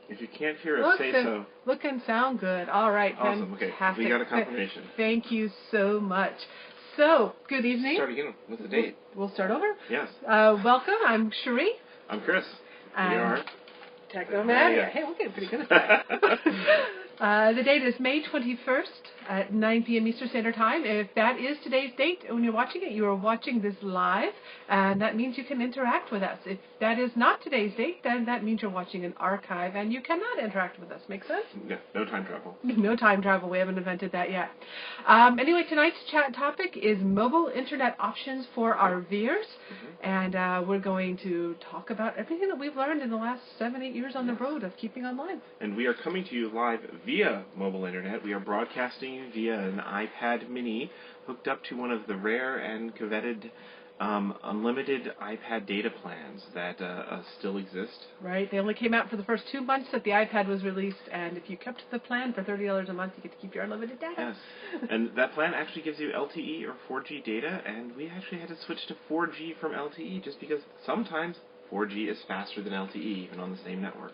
If you can't hear us, say so. Look and sound good. All right, awesome. Fantastic. Okay, we got a confirmation. Thank you so much. So, good evening. Start again with the date. We'll start over? Yes. Welcome. I'm Cherie. I'm Chris. We are Technomania. Hey, we're getting pretty good at that. The date is May 21st at 9 p.m. Eastern Standard Time. If that is today's date, when you're watching it, you are watching this live, and that means you can interact with us. If that is not today's date, then that means you're watching an archive, and you cannot interact with us. Make sense? Yeah, no time travel. No time travel. We haven't invented that yet. Anyway, tonight's chat topic is mobile internet options for RVers, and we're going to talk about everything that we've learned in the last 7-8 years on the road of keeping online. And we are coming to you live via mobile internet. We are broadcasting via an iPad mini hooked up to one of the rare and coveted unlimited iPad data plans that still exist. Right. They only came out for the first 2 months that the iPad was released, and if you kept the plan for $30 a month, you get to keep your unlimited data. Yes. And that plan actually gives you LTE or 4G data, and we actually had to switch to 4G from LTE just because sometimes 4G is faster than LTE, even on the same network.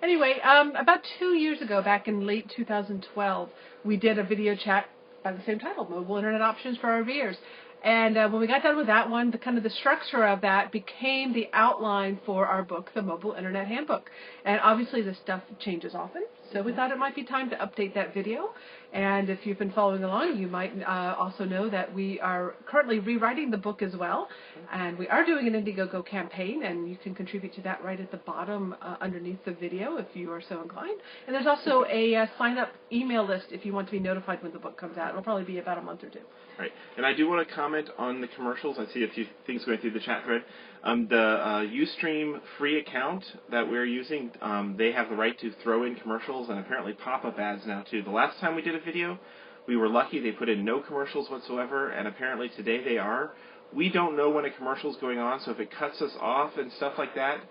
Anyway, about 2 years ago, back in late 2012, we did a video chat by the same title, Mobile Internet Options for RVers. And when we got done with that one, the structure of that became the outline for our book, The Mobile Internet Handbook. And obviously this stuff changes often, so we thought it might be time to update that video. And if you've been following along, you might also know that we are currently rewriting the book as well. And we are doing an Indiegogo campaign, and you can contribute to that right at the bottom underneath the video if you are so inclined. And there's also a sign-up email list if you want to be notified when the book comes out. It'll probably be about a month or two. Right. And I do want to comment on the commercials. I see a few things going through the chat thread. The Ustream free account that we're using, they have the right to throw in commercials and apparently pop-up ads now, too. The last time we did a video, we were lucky. They put in no commercials whatsoever, and apparently today they are. We don't know when a commercial is going on, so if it cuts us off and stuff like that,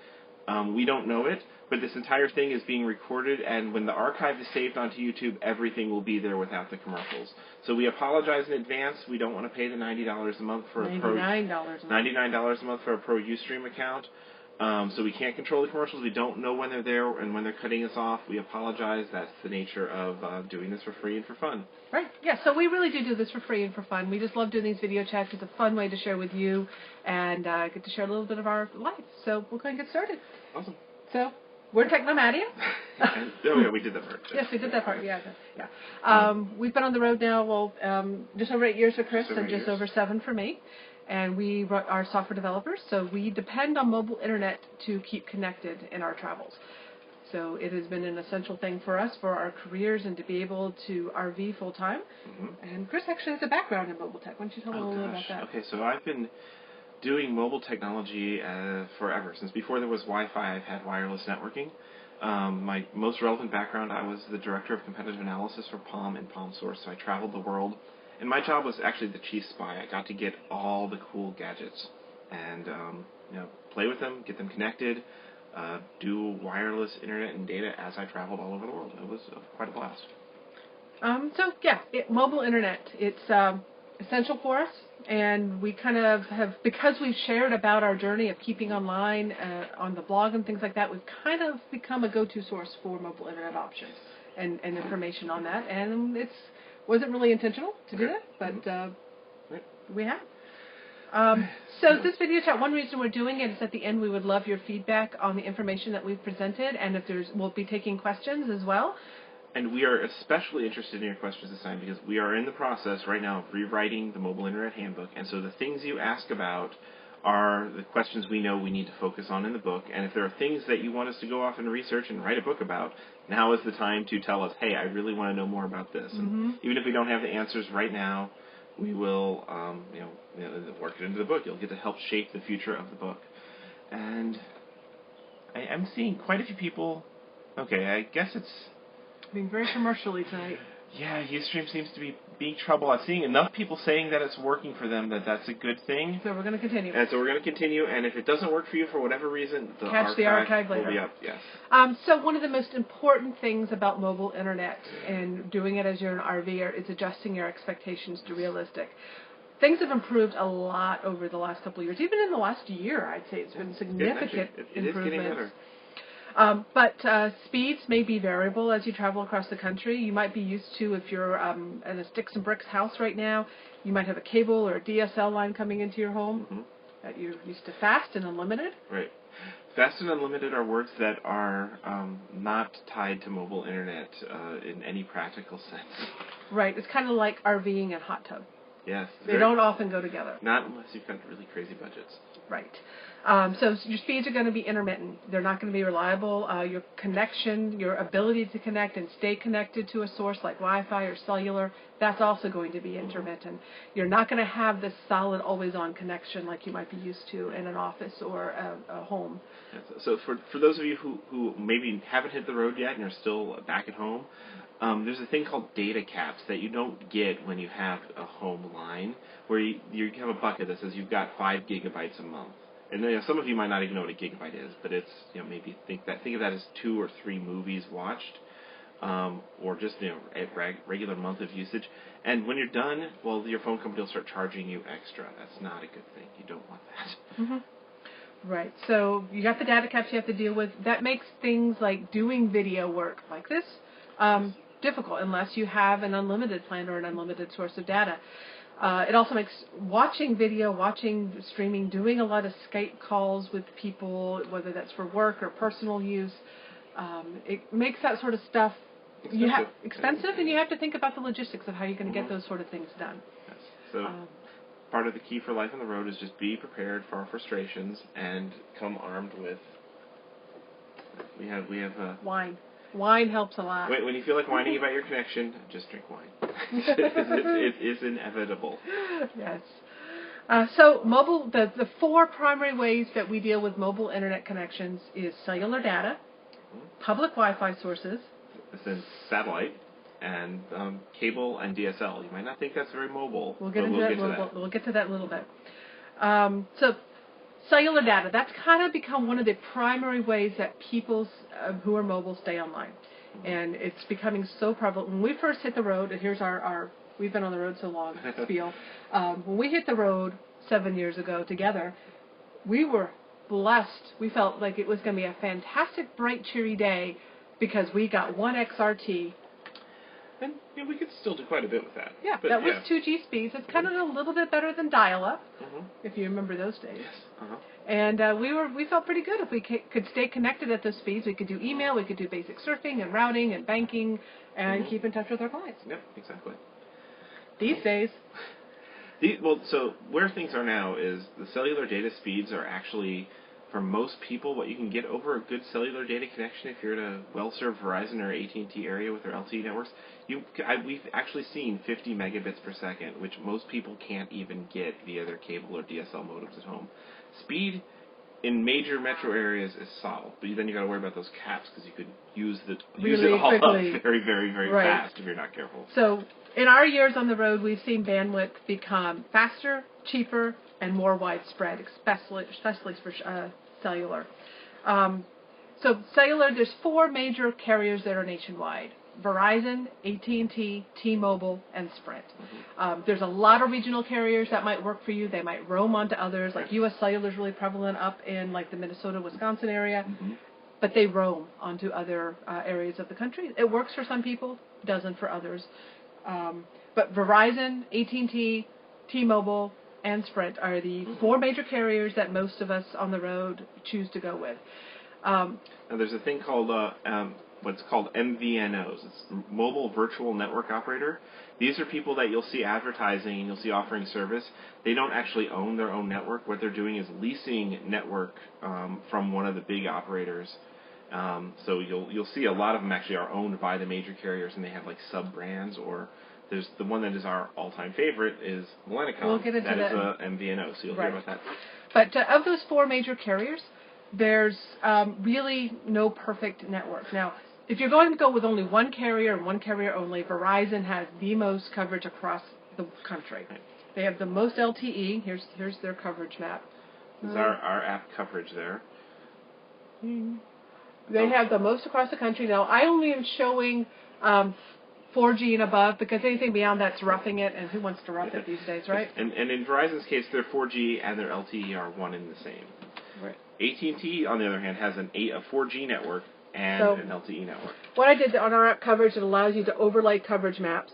we don't know it. But this entire thing is being recorded, and when the archive is saved onto YouTube, everything will be there without the commercials. So we apologize in advance. We don't want to pay the $90 a month for $99 a month for a Pro Ustream account. So we can't control the commercials. We don't know when they're there and when they're cutting us off. We apologize. That's the nature of doing this for free and for fun. Right. Yeah, so we really do this for free and for fun. We just love doing these video chats. It's a fun way to share with you and get to share a little bit of our life. So we're going to get started. Awesome. So we're Technomania. Oh, yeah, we did that part. Yes, we did that part. Yeah. We've been on the road now, just over 8 years for Chris and just over 7 for me. And we are software developers, so we depend on mobile internet to keep connected in our travels. So it has been an essential thing for us, for our careers, and to be able to RV full-time. And Chris actually has a background in mobile tech. Why don't you tell me a little about that? Okay, so I've been doing mobile technology forever. Since before there was Wi-Fi, I've had wireless networking. My most relevant background, I was the director of competitive analysis for Palm and PalmSource, so I traveled the world. And my job was actually the chief spy. I got to get all the cool gadgets and play with them, get them connected, do wireless internet and data as I traveled all over the world. It was quite a blast. Mobile internet. It's essential for us, and we kind of have, because we've shared about our journey of keeping online on the blog and things like that, we've kind of become a go-to source for mobile internet options and information on that. And it wasn't really intentional to do that, but we have. So this video chat, one reason we're doing it is at the end we would love your feedback on the information that we've presented, and we'll be taking questions as well. And we are especially interested in your questions this time because we are in the process right now of rewriting the Mobile Internet Handbook, and so the things you ask about are the questions we know we need to focus on in the book. And if there are things that you want us to go off and research and write a book about, now is the time to tell us, hey, I really want to know more about this. And even if we don't have the answers right now, we will work it into the book. You'll get to help shape the future of the book. And I'm seeing quite a few people. Okay, I guess it's being very commercially tonight. Yeah, Ustream seems to be being trouble. I'm seeing enough people saying that it's working for them that's a good thing. So we're going to continue. And so we're going to continue, and if it doesn't work for you for whatever reason, the archive later. Will be up, yes. So one of the most important things about mobile internet and doing it as you're an RVer is adjusting your expectations to realistic. Things have improved a lot over the last couple of years. Even in the last year, I'd say it's been significant improvements. It is getting better. But speeds may be variable as you travel across the country. You might be used to, if you're in a sticks and bricks house right now, you might have a cable or a DSL line coming into your home that you're used to fast and unlimited. Right. Fast and unlimited are words that are not tied to mobile internet in any practical sense. Right. It's kind of like RVing and hot tub. Yes. They don't often go together. Not unless you've got really crazy budgets. Right. So your speeds are going to be intermittent. They're not going to be reliable. Your connection, your ability to connect and stay connected to a source like Wi-Fi or cellular, that's also going to be intermittent. You're not going to have this solid, always-on connection like you might be used to in an office or a home. So for those of you who maybe haven't hit the road yet and are still back at home, there's a thing called data caps that you don't get when you have a home line, where you have a bucket that says you've got 5 gigabytes a month. And some of you might not even know what a gigabyte is, but it's maybe think of that as 2 or 3 movies watched, or just a regular month of usage. And when you're done, well, your phone company will start charging you extra. That's not a good thing. You don't want that. Mm-hmm. Right. So you got the data caps you have to deal with. That makes things like doing video work like this difficult unless you have an unlimited plan or an unlimited source of data. It also makes watching video, watching streaming, doing a lot of Skype calls with people, whether that's for work or personal use, it makes that sort of stuff expensive, and you have to think about the logistics of how you're going to get those sort of things done. Yes. So part of the key for life on the road is just be prepared for our frustrations and come armed with. We have wine. Wine helps a lot. When you feel like whining about your connection, just drink wine. It is inevitable. Yes. So mobile, the 4 primary ways that we deal with mobile internet connections is cellular data, public Wi-Fi sources. This is satellite, and cable and DSL. You might not think that's very mobile. We'll get into that. We'll get to that in a little bit. So cellular data, that's kind of become one of the primary ways that people who are mobile stay online. And it's becoming so prevalent. When we first hit the road, and here's our we've been on the road so long, spiel. When we hit the road 7 years ago together, we were blessed. We felt like it was going to be a fantastic, bright, cheery day because we got 1 XRT. And we could still do quite a bit with that. Yeah, but that was 2G speeds. It's kind of a little bit better than dial-up, if you remember those days. Yes. And we felt pretty good if we could stay connected at those speeds. We could do email, we could do basic surfing and routing and banking, and keep in touch with our clients. Yep, exactly. These days. So where things are now is the cellular data speeds are actually, for most people, what you can get over a good cellular data connection if you're in a well-served Verizon or AT&T area with their LTE networks. We've actually seen 50 megabits per second, which most people can't even get via their cable or DSL modems at home. Speed in major metro areas is solid, but then you got to worry about those caps because you could use it all quickly. up very, very, very fast if you're not careful. So in our years on the road, we've seen bandwidth become faster, cheaper, and more widespread, especially for cellular. So cellular, there's 4 major carriers that are nationwide: Verizon, AT&T, T-Mobile, and Sprint. There's a lot of regional carriers that might work for you. They might roam onto others. Like U.S. Cellular is really prevalent up in like the Minnesota, Wisconsin area. But they roam onto other areas of the country. It works for some people, doesn't for others. But Verizon, AT&T, T-Mobile, and Sprint are the 4 major carriers that most of us on the road choose to go with. Now there's a thing called what's called MVNOs. It's Mobile Virtual Network Operator. These are people that you'll see advertising and you'll see offering service. They don't actually own their own network. What they're doing is leasing network from one of the big operators. So you'll see a lot of them actually are owned by the major carriers, and they have like sub-brands, or there's the one that is our all-time favorite is Millennicom. We'll get into that. Is a MVNO, so you'll hear about that. But of those 4 major carriers, there's really no perfect network. Now, if you're going to go with only one carrier and one carrier only, Verizon has the most coverage across the country. They have the most LTE. Here's their coverage map. This is our app coverage there. They have the most across the country. Now, I only am showing 4G and above, because anything beyond that's roughing it, and who wants to rough it these days, right? And in Verizon's case, their 4G and their LTE are one and the same. Right. AT&T, on the other hand, has a 4G network and an LTE network. What I did on our app coverage, it allows you to overlay coverage maps.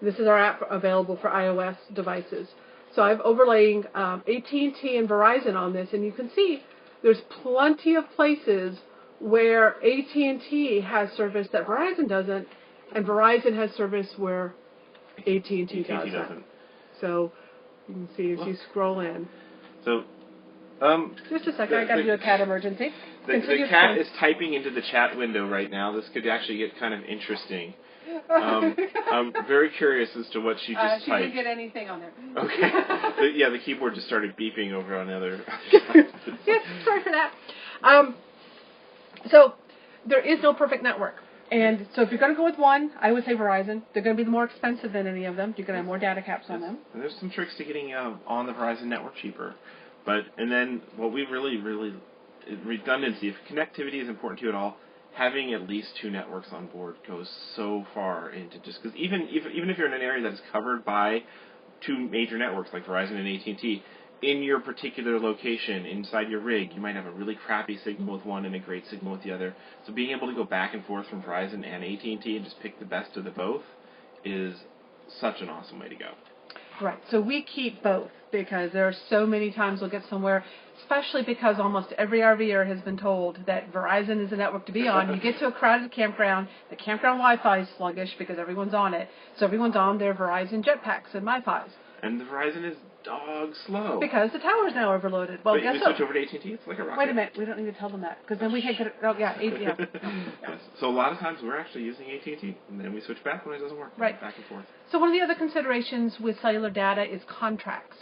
This is our app available for iOS devices. So I've overlaying AT&T and Verizon on this, and you can see there's plenty of places where AT&T has service that Verizon doesn't, and Verizon has service where AT&T doesn't. So you can see as you scroll in. So, just a second, I got to do a cat emergency. The cat is typing into the chat window right now. This could actually get kind of interesting. I'm very curious as to what she just typed. She didn't get anything on there. Okay. The keyboard just started beeping over on the other Yes, sorry for that. So there is no perfect network. And so if you're going to go with one, I would say Verizon. They're going to be more expensive than any of them. You're going to have more data caps on them. And there's some tricks to getting on the Verizon network cheaper. And then what we really, redundancy, if connectivity is important to you at all, having at least two networks on board goes so far into just, because even if you're in an area that is covered by two major networks like Verizon and AT&T, in your particular location, inside your rig, you might have a really crappy signal with one and a great signal with the other. So being able to go back and forth from Verizon and AT&T and just pick the best of the both is such an awesome way to go. Right. So we keep both because there are so many times we'll get somewhere, especially because almost every RVer has been told that Verizon is a network to be on. You get to a crowded campground, the campground Wi-Fi is sluggish because everyone's on it. So everyone's on their Verizon jetpacks and MiFis. And the Verizon is dog slow. Because the tower's now overloaded. Well, guess what? We switch over to AT&T, it's like a rocket. Wait a minute, we don't need to tell them that, because then we can't get it. Oh, yeah, yeah. Yes. So a lot of times we're actually using AT&T, and then we switch back when it doesn't work. Right. Back and forth. So one of the other considerations with cellular data is contracts.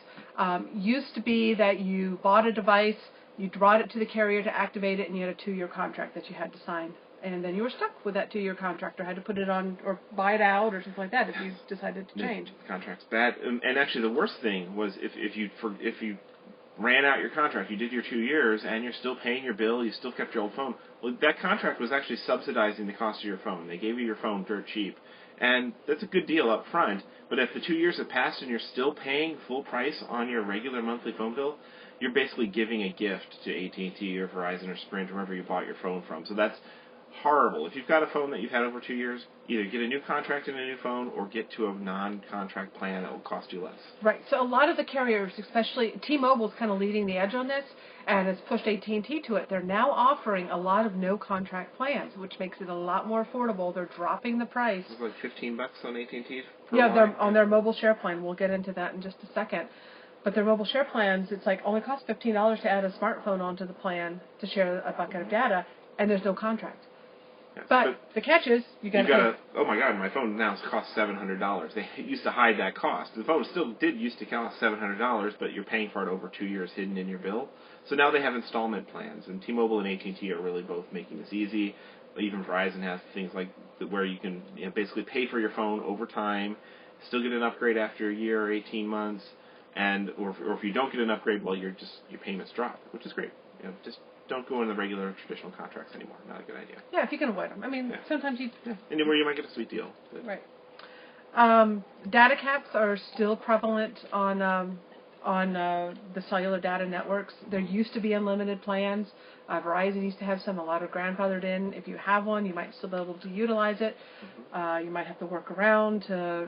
Used to be that you bought a device, you brought it to the carrier to activate it, and you had a 2-year contract that you had to sign. And then you were stuck with that 2-year contract, or had to put it on, or buy it out, or something like that if you decided to change. The contract's bad. And actually the worst thing was if you ran out your contract, you did your 2 years, and you're still paying your bill, you still kept your old phone, well, that contract was actually subsidizing the cost of your phone. They gave you your phone dirt cheap. And that's a good deal up front, but if the 2 years have passed and you're still paying full price on your regular monthly phone bill, you're basically giving a gift to AT&T or Verizon or Sprint, or wherever you bought your phone from. So that's horrible. If you've got a phone that you've had over 2 years, either get a new contract and a new phone, or get to a non-contract plan that will cost you less. Right. So a lot of the carriers, especially T-Mobile, is kind of leading the edge on this, and has pushed AT&T to it. They're now offering a lot of no-contract plans, which makes it a lot more affordable. They're dropping the price. It's like $15 on AT&T. Yeah, they're on their mobile share plan. We'll get into that in just a second. But their mobile share plans, it's like only costs $15 to add a smartphone onto the plan to share a bucket of data, and there's no contract. Yes, but the catch is, you got to... Oh my God, my phone now costs $700. They used to hide that cost. The phone still used to cost $700, but you're paying for it over 2 years hidden in your bill. So now they have installment plans, and T-Mobile and AT&T are really both making this easy. Even Verizon has things like where you can basically pay for your phone over time, still get an upgrade after a year or 18 months, or if you don't get an upgrade, well, your payments drop, which is great. Just don't go in the regular traditional contracts anymore. Not a good idea. Yeah, if you can avoid them. I mean, sometimes you... Yeah. Anywhere you might get a sweet deal. But. Right. Data caps are still prevalent on the cellular data networks. There used to be unlimited plans. Verizon used to have some. A lot of grandfathered in. If you have one, you might still be able to utilize it. You might have to work around to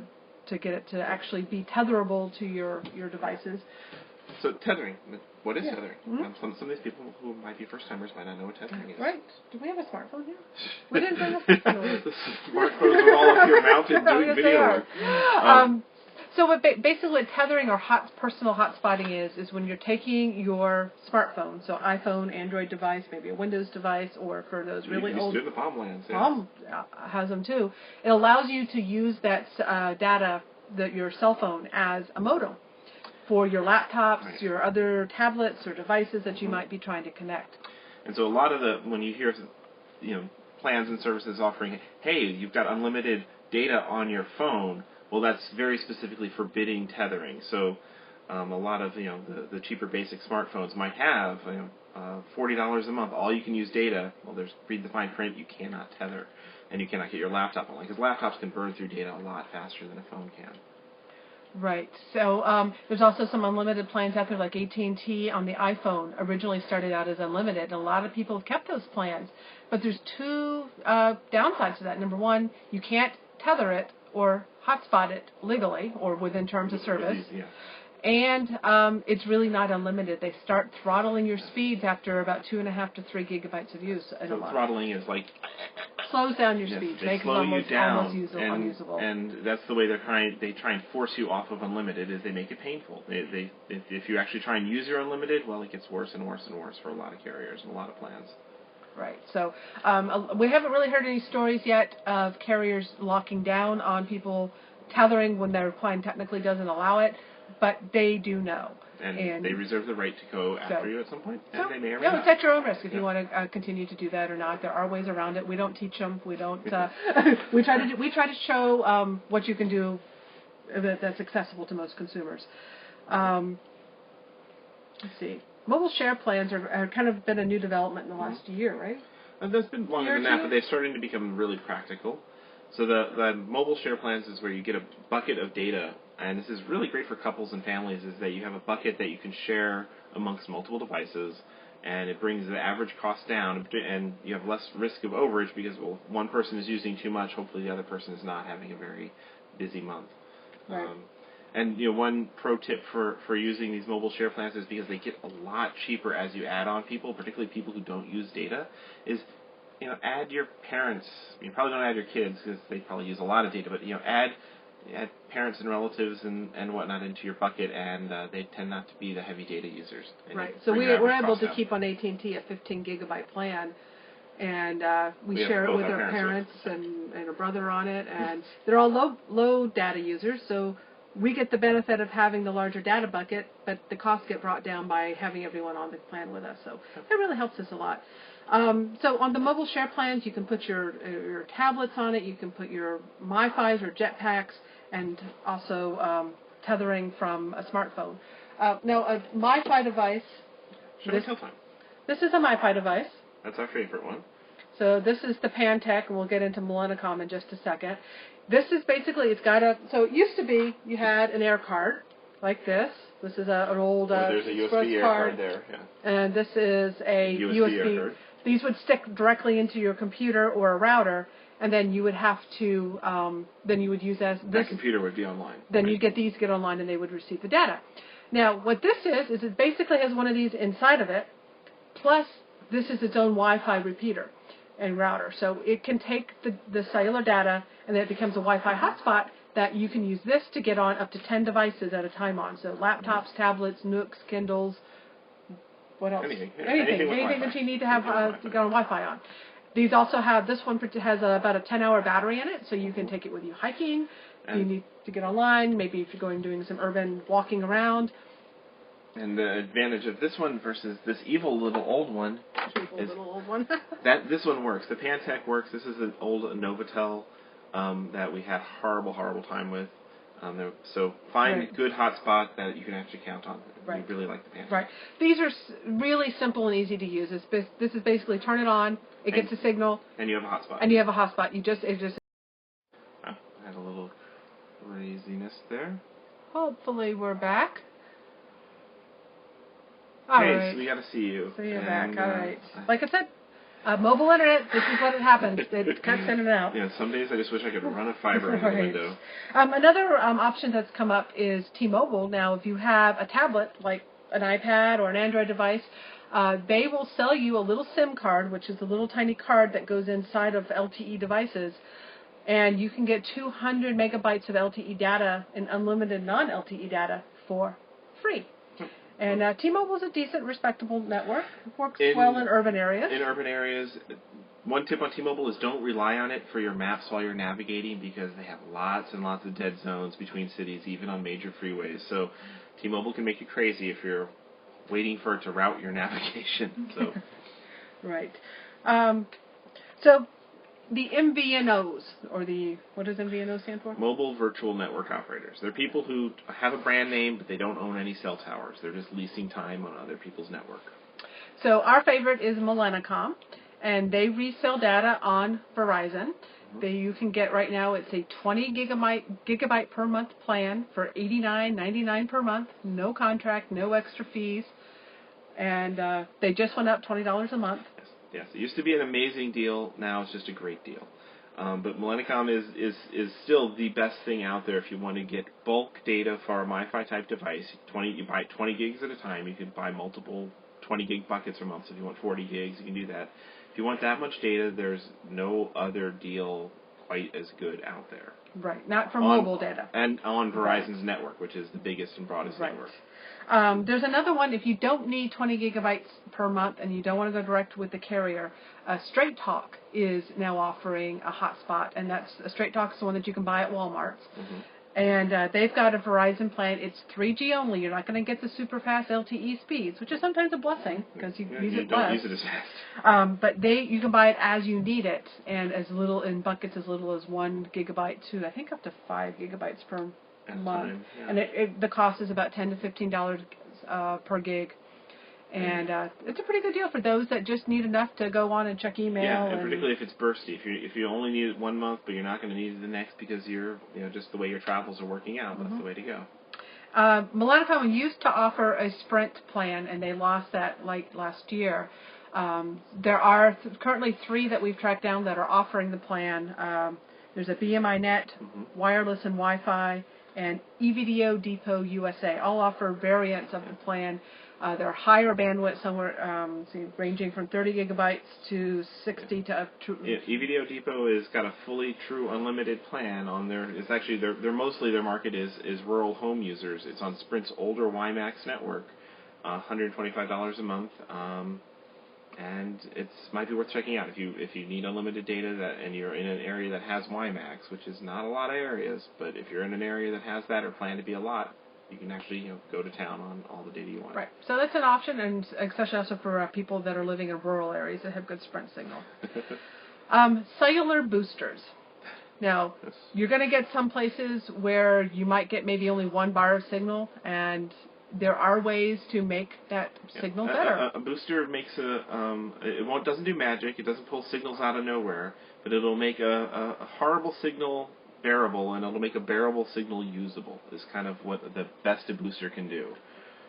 get it to actually be tetherable to your devices. So tethering, what is tethering? Some of these people who might be first-timers might not know what tethering is. Right. Do we have a smartphone here? We didn't bring a smartphone. The smartphones are all up here mounted doing video work. So what basically what tethering or personal hotspotting is when you're taking your smartphone, so iPhone, Android device, maybe a Windows device, or for those really old... You can do it in the Palm lands. Palm has them too. It allows you to use that data, your cell phone, as a modem for your laptops, your other tablets or devices that you might be trying to connect. And so a lot of when you hear, plans and services offering, hey, you've got unlimited data on your phone, well, that's very specifically forbidding tethering. So a lot of, the cheaper basic smartphones might have, $40 a month, all you can use data. Well, read the fine print, you cannot tether, and you cannot get your laptop online, because laptops can burn through data a lot faster than a phone can. Right. So there's also some unlimited plans out there, like AT&T on the iPhone originally started out as unlimited, and a lot of people have kept those plans. But there's two downsides to that. Number one, you can't tether it or hotspot it legally or within terms of service. Yeah. And it's really not unlimited. They start throttling your speeds after about 2.5 to 3 gigabytes of use. So throttling is like slows down your yes, speeds, they makes slow it you down, almost unusable. and that's the way they try and force you off of unlimited. Is they make it painful. If you actually try and use your unlimited, well, it gets worse and worse and worse for a lot of carriers and a lot of plans. Right. So we haven't really heard any stories yet of carriers locking down on people tethering when their plan technically doesn't allow it, but they do know. And they reserve the right to go after you at some point. And they may or may not. It's at your own risk if you want to continue to do that or not. There are ways around it. We don't teach them. We don't. We try to show what you can do that's accessible to most consumers. Let's see. Mobile share plans are kind of been a new development in the last year, right? That's been longer than that, but they're starting to become really practical. So the mobile share plans is where you get a bucket of data, and this is really great for couples and families, is that you have a bucket that you can share amongst multiple devices, and it brings the average cost down, and you have less risk of overage because, well, one person is using too much, hopefully the other person is not having a very busy month. Right. And one pro tip for using these mobile share plans is because they get a lot cheaper as you add on people, particularly people who don't use data, is add your parents. You probably don't add your kids because they probably use a lot of data, but add parents and relatives and whatnot into your bucket, and they tend not to be the heavy data users. Right. So we're able to keep on AT&T a 15 gigabyte plan, and we share it with our parents and a brother on it, and they're all low data users, so we get the benefit of having the larger data bucket, but the costs get brought down by having everyone on the plan with us. So that really helps us a lot. So on the mobile share plans, you can put your tablets on it. You can put your MiFis or Jetpacks, and also tethering from a smartphone. Now, a MiFi device. This is a MiFi device. That's our favorite one. So this is the Pantech, and we'll get into Millennicom in just a second. This is basically, so it used to be you had an air card like this. This is an old there's a USB air card there, yeah. And this is a USB. Air card. These would stick directly into your computer or a router, and then you would have to, then you would use this. That computer would be online. Then you'd get online, and they would receive the data. Now, what this is it basically has one of these inside of it, plus this is its own Wi-Fi repeater and router. So it can take the cellular data, and then it becomes a Wi-Fi hotspot that you can use this to get on up to 10 devices at a time on. So laptops, tablets, Nooks, Kindles, what else? Anything that you need to have to get on Wi-Fi on. These also have, this one has about a 10-hour battery in it, so you can take it with you hiking. You need to get online, maybe if you're doing some urban walking around. And the advantage of this one versus this evil little old one is that this one works. The Pantech works. This is an old Novotel that we had horrible time with. So find a good hotspot that you can actually count on. Right. We really like the Pantech. Right. These are really simple and easy to use. This is basically turn it on. It gets a signal. And you have a hotspot. It just. I had a little craziness there. Hopefully we're back. Hey, so we got to see you. So you're back. All right. Like I said, mobile internet. This is what happens. It cuts in and out. Yeah. Some days I just wish I could run a fiber into the window. Another option that's come up is T-Mobile. Now, if you have a tablet like an iPad or an Android device, they will sell you a little SIM card, which is a little tiny card that goes inside of LTE devices, and you can get 200 megabytes of LTE data and unlimited non-LTE data for free. And T-Mobile is a decent, respectable network. It works well in urban areas. In urban areas, one tip on T-Mobile is don't rely on it for your maps while you're navigating because they have lots and lots of dead zones between cities, even on major freeways. So T-Mobile can make you crazy if you're waiting for it to route your navigation. So. Right. So the MVNOs, or what does MVNO stand for? Mobile Virtual Network Operators. They're people who have a brand name, but they don't own any cell towers. They're just leasing time on other people's network. So our favorite is Millennicom, and they resell data on Verizon. You can get right now. It's a 20 gigabyte per month plan for $89.99 per month. No contract, no extra fees, and they just went up $20 a month. Yes, it used to be an amazing deal. Now it's just a great deal. But Millennicom is still the best thing out there if you want to get bulk data for a MiFi type device. You buy 20 gigs at a time. You could buy multiple 20 gig buckets a month. So if you want 40 gigs, you can do that. If you want that much data, there's no other deal quite as good out there. Right, not for mobile data. And on Verizon's network, which is the biggest and broadest network. There's another one. If you don't need 20 gigabytes per month and you don't want to go direct with the carrier, Straight Talk is now offering a hotspot, and that's Straight Talk is the one that you can buy at Walmart. And they've got a Verizon plan. It's 3G only. You're not going to get the super fast LTE speeds, which is sometimes a blessing because you use it less. Don't use it as fast. But you can buy it as you need it, and as little in buckets as little as 1 gigabyte to I think up to 5 gigabytes per month. And the cost is about $10 to $15 per gig. And it's a pretty good deal for those that just need enough to go on and check email. Yeah, and particularly if it's bursty. If you only need it 1 month, but you're not going to need it the next because you're just the way your travels are working out, that's the way to go. Millennicom used to offer a Sprint plan, and they lost that last year. There are currently 3 that we've tracked down that are offering the plan. There's a BMI Net, Wireless and Wi-Fi, and EVDO Depot USA. All offer variants of the plan. They're higher bandwidth, somewhere ranging from 30 gigabytes to 60 to up to. Yeah, EVDO Depot has got a fully true unlimited plan on their. It's actually they're mostly their market is rural home users. It's on Sprint's older WiMAX network, $125 a month, and it might be worth checking out if you need unlimited data and you're in an area that has WiMAX, which is not a lot of areas, but if you're in an area that has that or plan to be a lot, you can actually go to town on all the data you want. Right. So that's an option, and especially also for people that are living in rural areas that have good Sprint signal. Cellular boosters. Now, you're going to get some places where you might get maybe only 1 bar of signal, and there are ways to make that signal better. A booster makes doesn't do magic. It doesn't pull signals out of nowhere, but it'll make a horrible signal bearable, and it'll make a bearable signal usable, is kind of what the best a booster can do.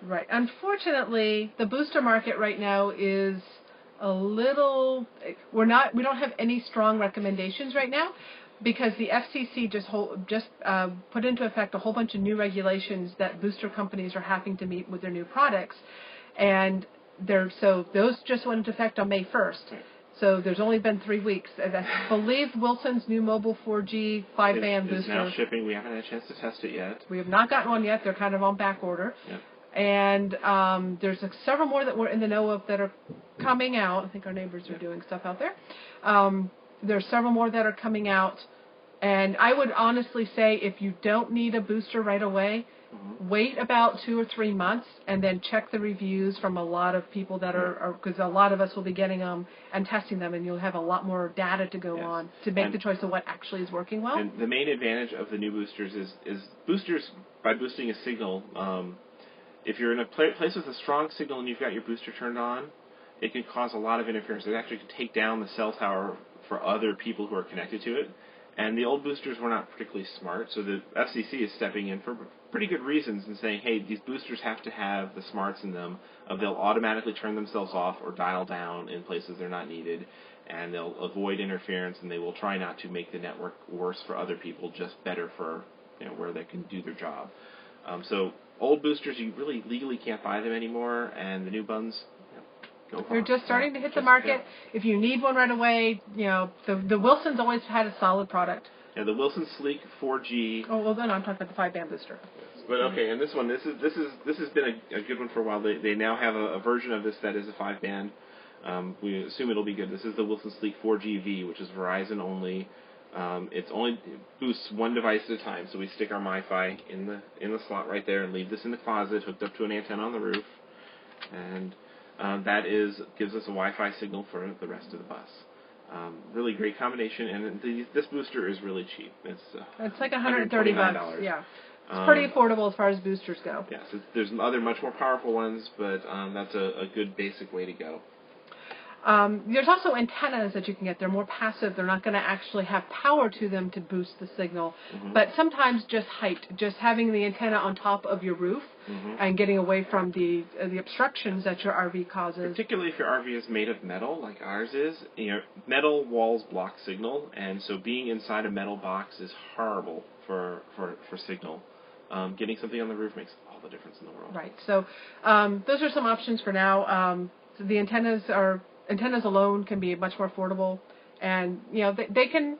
Right. Unfortunately, the booster market right now is a little. We don't have any strong recommendations right now because the FCC just put into effect a whole bunch of new regulations that booster companies are having to meet with their new products, and those just went into effect on May 1st. So there's only been 3 weeks. I believe Wilson's new mobile 4G 5-band booster. It's now shipping. We haven't had a chance to test it yet. We have not gotten one yet. They're kind of on back order. Yep. And there's several more that we're in the know of that are coming out. I think our neighbors are doing stuff out there. There's several more that are coming out. And I would honestly say if you don't need a booster right away, wait about 2 or 3 months and then check the reviews from a lot of people that are because a lot of us will be getting them and testing them, and you'll have a lot more data to go on to make the choice of what actually is working well. And the main advantage of the new boosters is boosters, by boosting a signal, if you're in a place with a strong signal and you've got your booster turned on, it can cause a lot of interference. It actually can take down the cell tower for other people who are connected to it. And the old boosters were not particularly smart, so the FCC is stepping in for pretty good reasons and saying, hey, these boosters have to have the smarts in them. They'll automatically turn themselves off or dial down in places they're not needed, and they'll avoid interference, and they will try not to make the network worse for other people, just better for where they can do their job. So old boosters, you really legally can't buy them anymore, and the new ones, they're just starting to hit the market. If you need one right away, the Wilson's always had a solid product. Yeah, the Wilson Sleek 4G. Oh well, then I'm talking about the 5-band booster. But okay, and this has been a good one for a while. They now have a version of this that is a 5-band. We assume it'll be good. This is the Wilson Sleek 4GV, which is Verizon only. It only boosts 1 device at a time, so we stick our MiFi in the slot right there and leave this in the closet, hooked up to an antenna on the roof, and that gives us a Wi-Fi signal for the rest of the bus. Really great combination, and this booster is really cheap. It's like $130. Yeah, it's pretty affordable as far as boosters go. Yes, there's other much more powerful ones, but that's a good basic way to go. There's also antennas that you can get. They're more passive. They're not going to actually have power to them to boost the signal. But sometimes just height, just having the antenna on top of your roof and getting away from the obstructions that your RV causes. Particularly if your RV is made of metal, like ours is. Metal walls block signal, and so being inside a metal box is horrible for signal. Getting something on the roof makes all the difference in the world. Right. So those are some options for now. The antennas alone can be much more affordable, and they can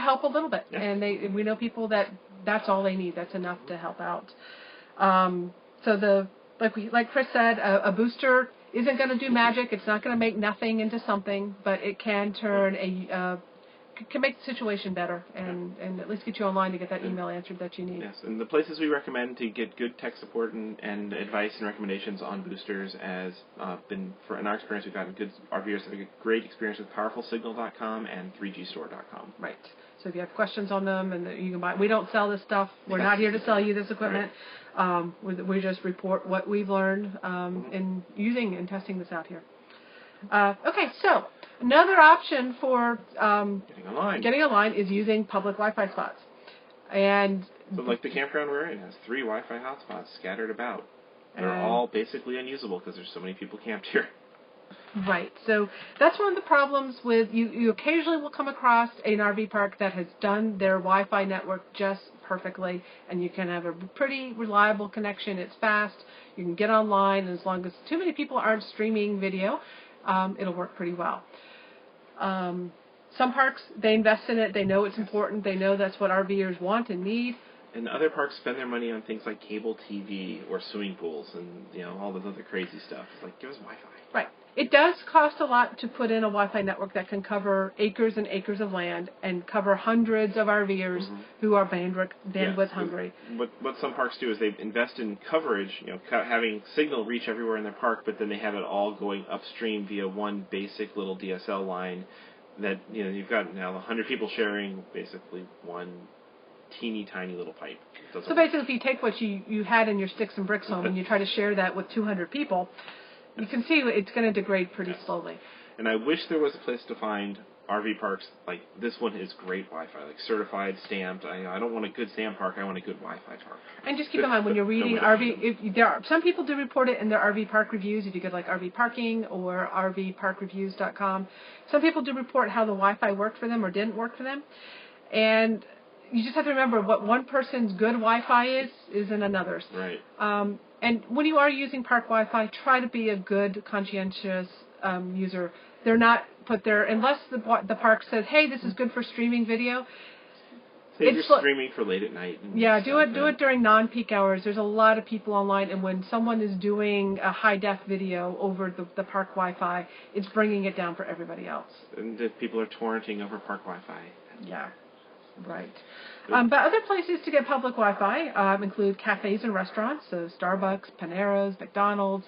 help a little bit. Yeah. And we know people that's all they need. That's enough to help out. So like Chris said, a booster isn't going to do magic. It's not going to make nothing into something, but it can turn can make the situation better and at least get you online to get that email answered that you need. Yes, and the places we recommend to get good tech support and advice and recommendations on boosters has been, in our experience, we've gotten good RVers have a great experience with PowerfulSignal.com and 3GStore.com. Right. So if you have questions on them, and you can buy, we don't sell this stuff. We're not here to sell you this equipment. Right. We just report what we've learned in using and testing this out here. Okay, so another option for getting online is using public Wi-Fi spots. And so like the campground we're in has 3 Wi-Fi hotspots scattered about. They're all basically unusable because there's so many people camped here. Right. So that's one of the problems with you occasionally will come across an RV park that has done their Wi-Fi network just perfectly, and you can have a pretty reliable connection. It's fast. You can get online, and as long as too many people aren't streaming video, it'll work pretty well. Some parks, they invest in it. They know it's important. They know that's what RVers want and need. And other parks spend their money on things like cable TV or swimming pools and all this other crazy stuff. It's like, give us Wi-Fi. Right. It does cost a lot to put in a Wi-Fi network that can cover acres and acres of land and cover hundreds of RVers who are bandwidth hungry. What some parks do is they invest in coverage, having signal reach everywhere in their park, but then they have it all going upstream via one basic little DSL line that, you've got now 100 people sharing basically one teeny tiny little pipe. So basically if you take what you had in your sticks and bricks home and you try to share that with 200 people, you can see it's going to degrade pretty slowly. And I wish there was a place to find RV parks like this one is great Wi-Fi, like certified, stamped. I don't want a good stamp park. I want a good Wi-Fi park. And just keep in mind when you're reading some people do report it in their RV park reviews. If you get like RV Parking or RVParkReviews.com, some people do report how the Wi-Fi worked for them or didn't work for them. And you just have to remember what one person's good Wi-Fi isn't another's. Right. And when you are using park Wi-Fi, try to be a good, conscientious user. They're not put there unless the park says, "Hey, this is good for streaming video." So you're streaming for late at night. Do it during non-peak hours. There's a lot of people online, and when someone is doing a high-def video over the park Wi-Fi, it's bringing it down for everybody else. And if people are torrenting over park Wi-Fi. Yeah. Right. But other places to get public Wi-Fi include cafes and restaurants, so Starbucks, Paneras, McDonald's.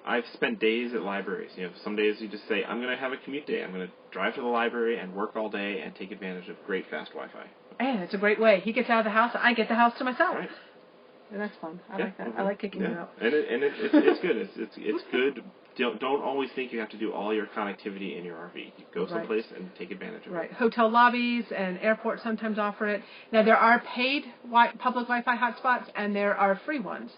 I've spent days at libraries. Some days you just say, I'm going to have a commute day. I'm going to drive to the library and work all day and take advantage of great fast Wi-Fi. And it's a great way. He gets out of the house, I get the house to myself. Right. And that's fun. I like that. I like kicking you out. And it's good. It's good. Don't always think you have to do all your connectivity in your RV. You go someplace and take advantage of it. Right. Hotel lobbies and airports sometimes offer it. Now, there are paid public Wi-Fi hotspots, and there are free ones.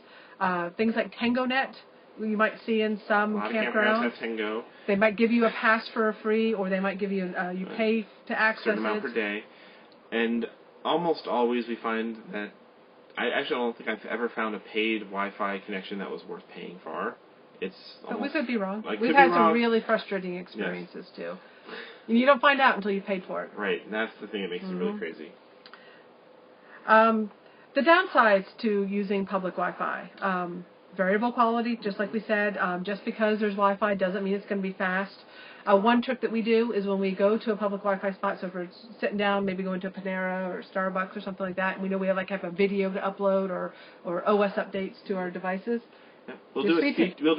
Things like TangoNet, you might see in some campgrounds. A lot of campgrounds have Tango. They might give you a pass for free, or they might give you you pay to access it. A certain amount per day. And almost always we find that I actually don't think I've ever found a paid Wi-Fi connection that was worth paying for. But we could be wrong. We've had some really frustrating experiences, too. And you don't find out until you paid for it. Right. And that's the thing that makes it really crazy. The downsides to using public Wi-Fi. Variable quality, just like we said. Just because there's Wi-Fi doesn't mean it's going to be fast. One trick that we do is when we go to a public Wi-Fi spot, so if we're sitting down, maybe going to a Panera or Starbucks or something like that, and we know we have a video to upload or OS updates to our devices. Yeah. We'll do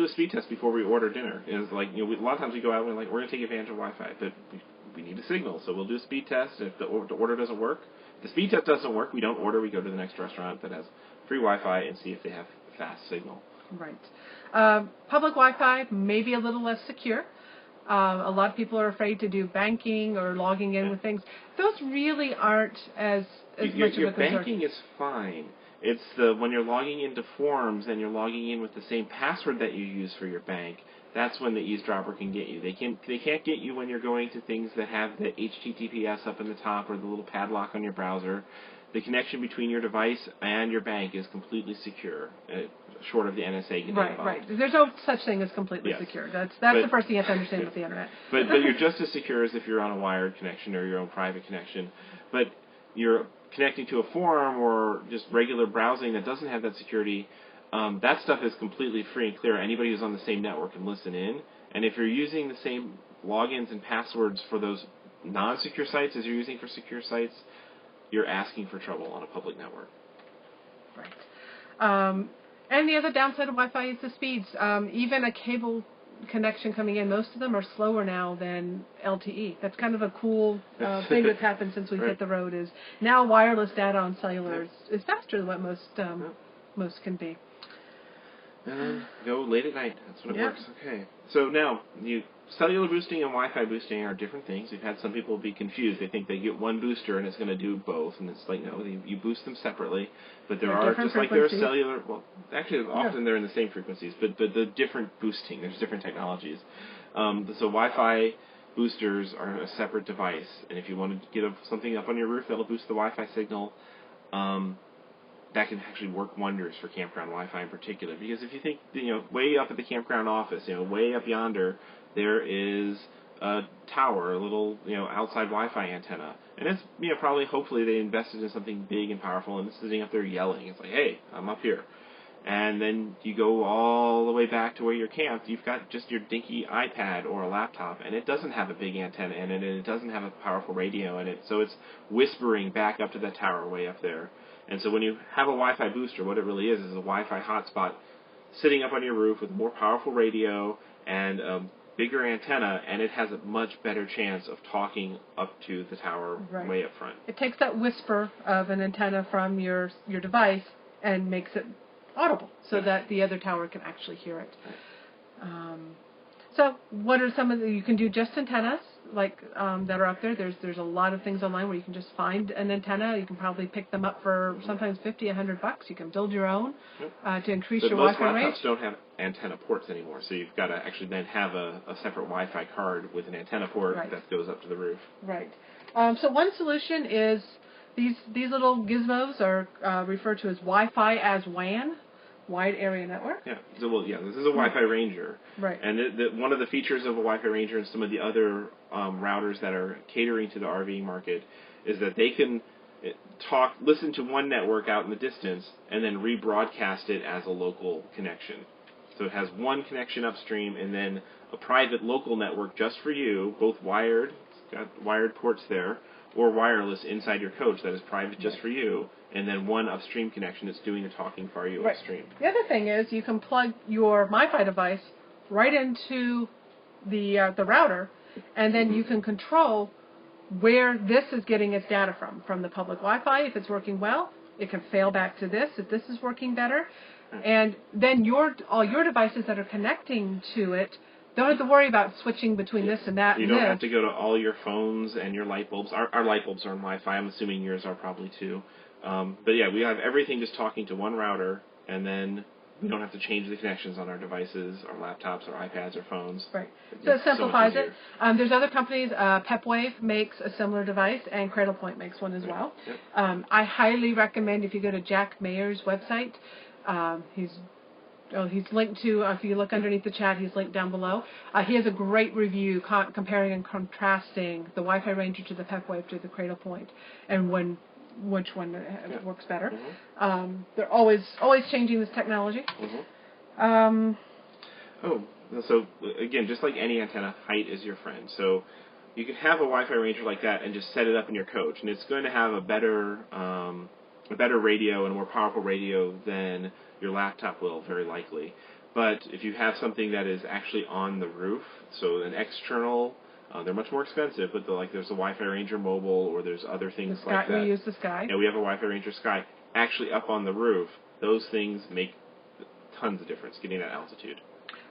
a speed test before we order dinner. It's like a lot of times we go out and we're going to take advantage of Wi-Fi, but we need a signal, so we'll do a speed test. If the order doesn't work, if the speed test doesn't work, we don't order. We go to the next restaurant that has free Wi-Fi and see if they have fast signal. Right. Public Wi-Fi may be a little less secure. A lot of people are afraid to do banking or logging in with things. Those really aren't as much of a concern. Your banking is fine. It's when you're logging into forms and you're logging in with the same password that you use for your bank. That's when the eavesdropper can get you. They can't get you when you're going to things that have the HTTPS up in the top or the little padlock on your browser. The connection between your device and your bank is completely secure, short of the NSA getting involved. Right. There's no such thing as completely secure. That's the first thing you have to understand with the internet. But you're just as secure as if you're on a wired connection or your own private connection. But you're connecting to a forum or just regular browsing that doesn't have that security. That stuff is completely free and clear. Anybody who's on the same network can listen in. And if you're using the same logins and passwords for those non-secure sites as you're using for secure sites, you're asking for trouble on a public network. Right. And the other downside of Wi-Fi is the speeds. Even a cable connection coming in, most of them are slower now than LTE. That's kind of a cool thing that's happened since we've hit the road. Is now wireless data on cellular is faster than what most can be. And then go late at night. That's when it works. Okay. So now, cellular boosting and Wi-Fi boosting are different things. We've had some people be confused. They think they get one booster and it's going to do both. And it's like, no, you boost them separately. But there are, just like there are cellular, well, actually often they're in the same frequencies, but the different boosting, there's different technologies. So Wi-Fi boosters are a separate device. And if you want to get something up on your roof that'll boost the Wi-Fi signal, that can actually work wonders for campground Wi-Fi in particular. Because if you think, way up at the campground office, way up yonder, there is a tower, a little, outside Wi-Fi antenna. And it's, probably, hopefully they invested in something big and powerful and it's sitting up there yelling. It's like, hey, I'm up here. And then you go all the way back to where you're camped, you've got just your dinky iPad or a laptop, and it doesn't have a big antenna in it, and it doesn't have a powerful radio in it, so it's whispering back up to that tower way up there. And so when you have a Wi-Fi booster, what it really is a Wi-Fi hotspot sitting up on your roof with a more powerful radio and a bigger antenna, and it has a much better chance of talking up to the tower way up front. It takes that whisper of an antenna from your device and makes it audible so that the other tower can actually hear it. So what are some of you can do just antennas like that are up there. There's a lot of things online where you can just find an antenna. You can probably pick them up for sometimes $50, $100. You can build your own to increase your Wi-Fi range. Most laptops don't have antenna ports anymore, so you've got to actually then have a separate Wi-Fi card with an antenna port that goes up to the roof. Right. So one solution is these little gizmos are referred to as Wi-Fi as WAN. Wide Area Network? Yeah. So, this is a Wi-Fi Ranger. Right. And one of the features of a Wi-Fi Ranger and some of the other routers that are catering to the RV market is that they can listen to one network out in the distance, and then rebroadcast it as a local connection. So it has one connection upstream, and then a private local network just for you, both wired, it's got wired ports there, or wireless inside your coach that is private just for you, and then one upstream connection that's doing the talking for you upstream. The other thing is you can plug your MiFi device right into the router, and then you can control where this is getting its data from the public Wi-Fi. If it's working well, it can fail back to this if this is working better. And then all your devices that are connecting to it don't have to worry about switching between this and that. You don't have to go to all your phones and your light bulbs. Our light bulbs are on Wi-Fi. I'm assuming yours are probably too. But yeah, we have everything just talking to one router, and then we don't have to change the connections on our devices, our laptops, our iPads, or phones. Right. So it simplifies it. There's other companies. Pepwave makes a similar device, and Cradlepoint makes one as well. Yep. I highly recommend if you go to Jack Mayer's website. He's linked to, if you look underneath the chat, he's linked down below. He has a great review comparing and contrasting the Wi-Fi Ranger to the Pepwave to the Cradlepoint, and which one works better. Mm-hmm. They're always changing this technology. Mm-hmm. So again, just like any antenna, height is your friend. So you can have a Wi-Fi Ranger like that and just set it up in your coach, and it's going to have a better radio and a more powerful radio than your laptop will, very likely. But if you have something that is actually on the roof, so an external, they're much more expensive, but there's a Wi-Fi Ranger Mobile, or there's other things like that. We use the Sky. Yeah, we have a Wi-Fi Ranger Sky. Actually up on the roof, those things make tons of difference getting that altitude.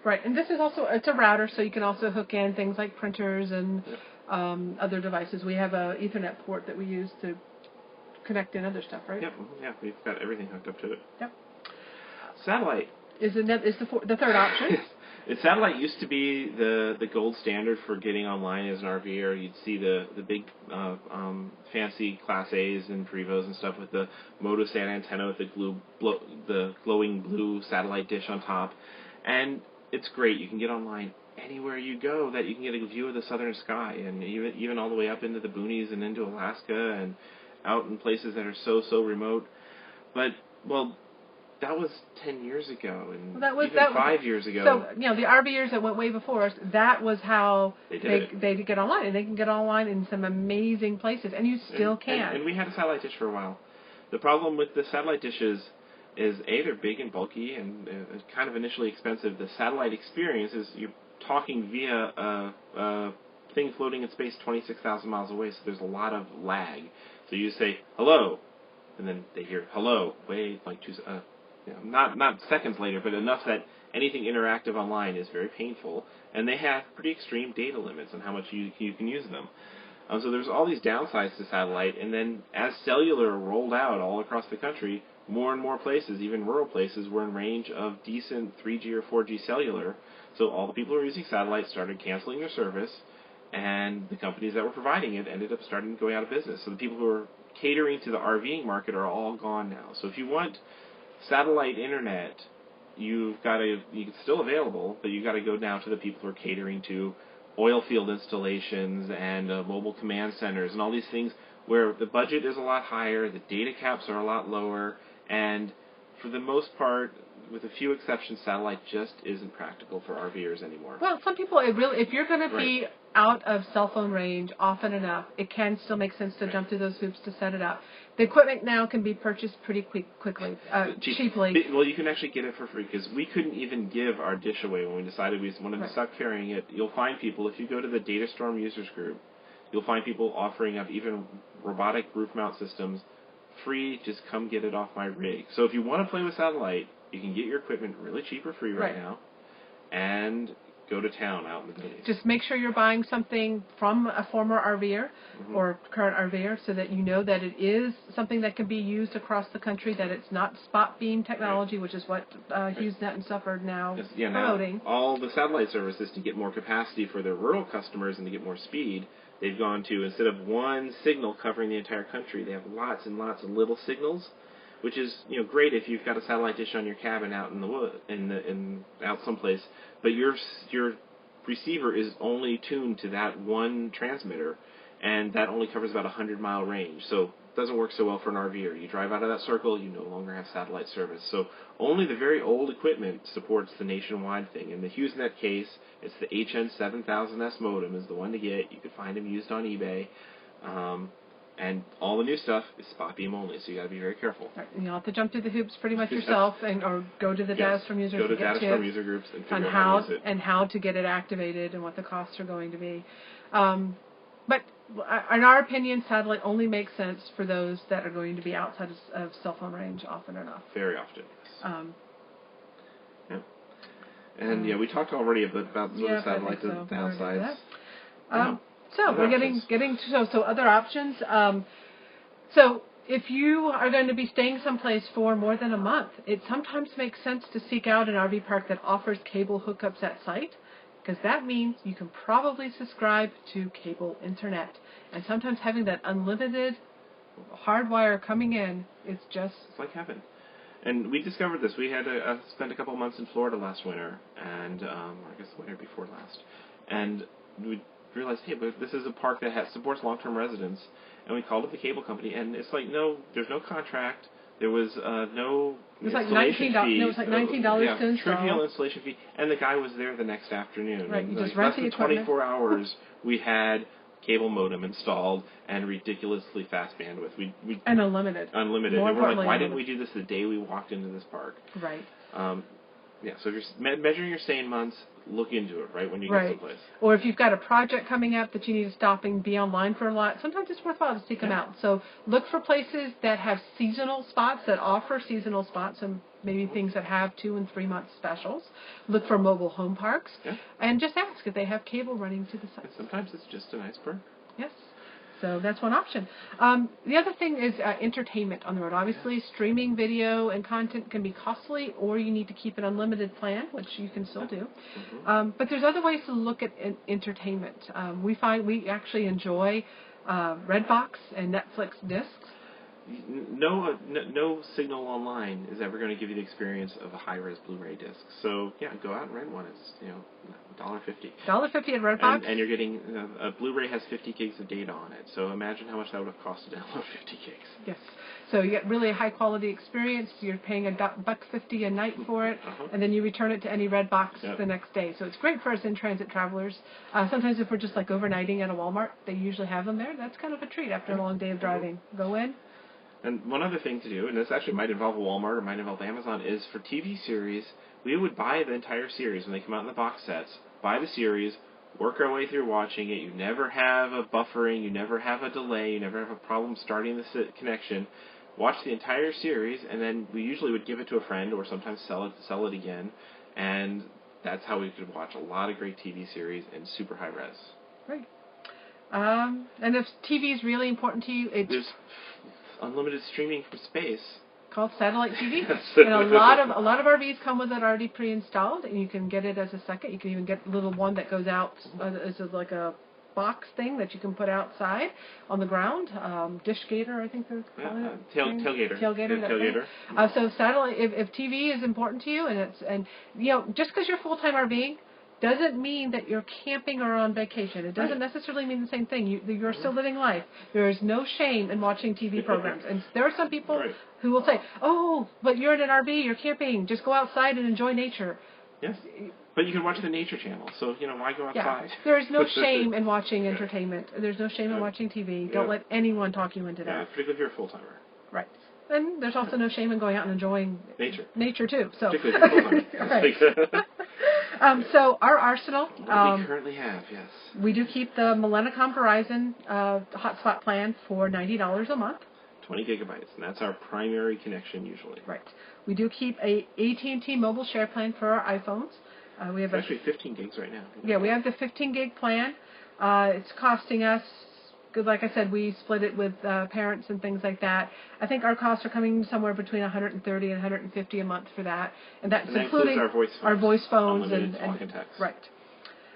Right, and this is also, it's a router, so you can also hook in things like printers and other devices. We have a Ethernet port that we use to connect in other stuff, right? Yep. Yeah, we've got everything hooked up to it. Yep. Satellite. Is the third option. Satellite used to be the gold standard for getting online as an RVer. You'd see the big fancy Class A's and Prevos and stuff with the Motosat antenna with the glowing blue satellite dish on top. And it's great. You can get online anywhere you go that you can get a view of the southern sky, and even all the way up into the boonies and into Alaska and out in places that are so remote. But, well, that was 10 years ago, and even 5 years ago. So, the RVers that went way before us, that was how they get online. And they can get online in some amazing places, and you still can. And we had a satellite dish for a while. The problem with the satellite dishes is, A, they're big and bulky and kind of initially expensive. The satellite experience is you're talking via a thing floating in space 26,000 miles away, so there's a lot of lag. So you say, hello, and then they hear, hello, wait, like not seconds later, but enough that anything interactive online is very painful, and they have pretty extreme data limits on how much you can use them. So there's all these downsides to satellite, and then as cellular rolled out all across the country, more and more places, even rural places, were in range of decent 3G or 4G cellular. So all the people who were using satellite started canceling their service, and the companies that were providing it ended up starting going out of business. So the people who are catering to the RVing market are all gone now. So if you want satellite internet, it's still available, but you've got to go now to the people who are catering to oil field installations and mobile command centers and all these things where the budget is a lot higher, the data caps are a lot lower, and for the most part, with a few exceptions, satellite just isn't practical for RVers anymore. Well, some people, if you're going to be out of cell phone range often enough, it can still make sense to jump through those hoops to set it up. The equipment now can be purchased pretty quickly, cheaply. Well, you can actually get it for free, because we couldn't even give our dish away when we decided we wanted to stop carrying it. You'll find people, if you go to the Datastorm users group, you'll find people offering up even robotic roof mount systems free. Just come get it off my rig. So if you want to play with satellite, you can get your equipment really cheap or free right now, and go to town out in the boonies. Just make sure you're buying something from a former RVer or current RVer, so that you know that it is something that can be used across the country, that it's not spot beam technology, which is what HughesNet and stuff are now promoting. Now, all the satellite services, to get more capacity for their rural customers and to get more speed, they've gone to, instead of one signal covering the entire country, they have lots and lots of little signals, which is great if you've got a satellite dish on your cabin out in the wood, out someplace, but your receiver is only tuned to that one transmitter, and that only covers about 100-mile range. So it doesn't work so well for an RVer. You drive out of that circle, you no longer have satellite service. So only the very old equipment supports the nationwide thing. In the HughesNet case, it's the HN7000S modem is the one to get. You can find them used on eBay. And all the new stuff is spot beam only, so you got to be very careful. Right. You'll have to jump through the hoops pretty much yourself, or go to the Datastorm user go to get Datastorm user groups and figure out how to use it, and how to get it activated and what the costs are going to be. But in our opinion, satellite only makes sense for those that are going to be outside of cell phone range often enough. Very often. And we talked already about the satellite downsides. So we're getting to other options. So if you are going to be staying someplace for more than a month, it sometimes makes sense to seek out an RV park that offers cable hookups at site, because that means you can probably subscribe to cable internet. And sometimes having that unlimited hardwire coming in is just... It's like heaven. And we discovered this. We had spent a couple of months in Florida last winter, and I guess the winter before last. And we realized, hey, but this is a park that supports long-term residents, and we called up the cable company, and it's like, no, there's no contract. There was no installation fee. It was like $19 to install. Trivial installation fee, and the guy was there the next afternoon. Right, you just rent the equipment. 24 hours, we had cable modem installed and ridiculously fast bandwidth. And unlimited. Unlimited. More and we're like, why unlimited. didn't we do this the day we walked into this park? Right. Yeah, so if you're measuring your stay in months, look into it right when you get someplace. Or if you've got a project coming up that you need to stop and be online for a lot, sometimes it's worthwhile to seek them out. So look for places that have seasonal spots, that offer seasonal spots, and maybe things that have 2 and 3 month specials. Look for mobile home parks, and just ask if they have cable running to the site. And sometimes it's just a nice perk. Yes. So that's one option. The other thing is entertainment on the road. Obviously, streaming video and content can be costly, or you need to keep an unlimited plan, which you can still do. But there's other ways to look at entertainment. We find we actually enjoy Redbox and Netflix discs. No signal online is ever going to give you the experience of a high-res Blu-ray disc. So yeah, go out and rent one. It's $1.50. $1.50 at Redbox. And you're getting a Blu-ray has 50 gigs of data on it. So imagine how much that would have cost to download 50 gigs. Yes. So you get really a high-quality experience. You're paying $1.50 a night for it, and then you return it to any Redbox the next day. So it's great for us in-transit travelers. Sometimes if we're just like overnighting at a Walmart, they usually have them there. That's kind of a treat after a long day of driving. Go in. And one other thing to do, and this actually might involve a Walmart or might involve Amazon, is for TV series, we would buy the entire series when they come out in the box sets, buy the series, work our way through watching it. You never have a buffering, you never have a delay, you never have a problem starting the connection. Watch the entire series, and then we usually would give it to a friend or sometimes sell it again, and that's how we could watch a lot of great TV series in super high res. Right. And if TV is really important to you, there's unlimited streaming from space called satellite TV, and a lot of RVs come with it already pre-installed, and you can get it as a second. You can even get a little one that goes out as like a box thing that you can put outside on the ground. Dishgator, I think they're calling it. Tailgater. Tailgater. So satellite. If TV is important to you, and just because you're full-time RVing doesn't mean that you're camping or on vacation. It doesn't necessarily mean the same thing. You're still living life. There is no shame in watching TV programs. And there are some people who will say, "Oh, but you're in an RV, you're camping. Just go outside and enjoy nature." Yes. But you can watch the Nature Channel, so why go outside? Yeah. There is no shame in watching entertainment. There's no shame in watching TV. Don't let anyone talk you into that. Yeah, particularly if you're a full-timer. Right. And there's also no shame in going out and enjoying nature too. So. Particularly if you're full-timer. Right. So our arsenal. We currently have, yes. We do keep the Millennicom Verizon hotspot plan for $90 a month. 20 gigabytes, and that's our primary connection usually. Right. We do keep a AT&T mobile share plan for our iPhones. We have actually 15 gigs right now. Yeah, we have the 15 gig plan. It's costing us. Like I said, we split it with parents and things like that. I think our costs are coming somewhere between $130 and $150 a month for that, and that's including our voice phones and text. Right.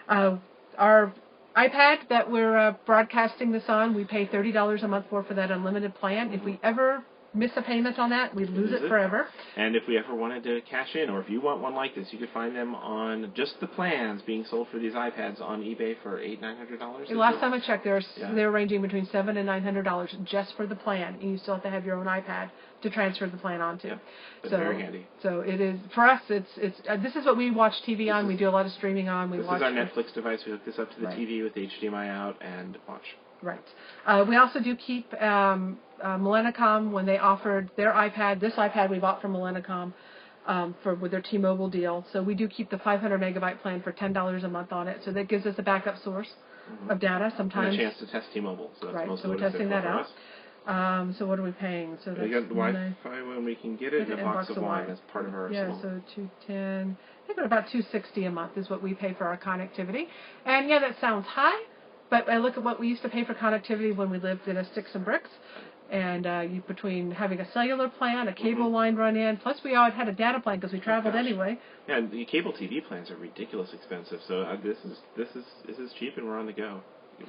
Our iPad that we're broadcasting this on, we pay $30 a month for that unlimited plan. If we ever miss a payment on that, we lose it forever. And if we ever wanted to cash in, or if you want one like this, you could find them on just the plans being sold for these iPads on eBay for $800-900. Last time I checked, they're ranging between $700 and $900 just for the plan, and you still have to have your own iPad to transfer the plan onto. Yeah, so very handy. So it is for us. It's this is what we watch TV on. We do a lot of streaming on. This is our Netflix device. We hook this up to the TV with with HDMI out and watch. Right. We also do keep Millennicom when they offered their iPad. This iPad we bought from Millennicom with their T-Mobile deal. So we do keep the 500 megabyte plan for $10 a month on it. So that gives us a backup source of data. Sometimes and a chance to test T-Mobile. So that's so we're testing that out. So what are we paying? So we got Wi-Fi when we can get it, and a box of wine as part of our arsenal. Yeah, so $210. I think about $260 a month is what we pay for our connectivity. And yeah, that sounds high. But I look at what we used to pay for connectivity when we lived in a sticks and bricks, and between having a cellular plan, a cable line run in, plus we all had a data plan because we traveled anyway. Yeah, and the cable TV plans are ridiculous expensive. So this is cheap, and we're on the go.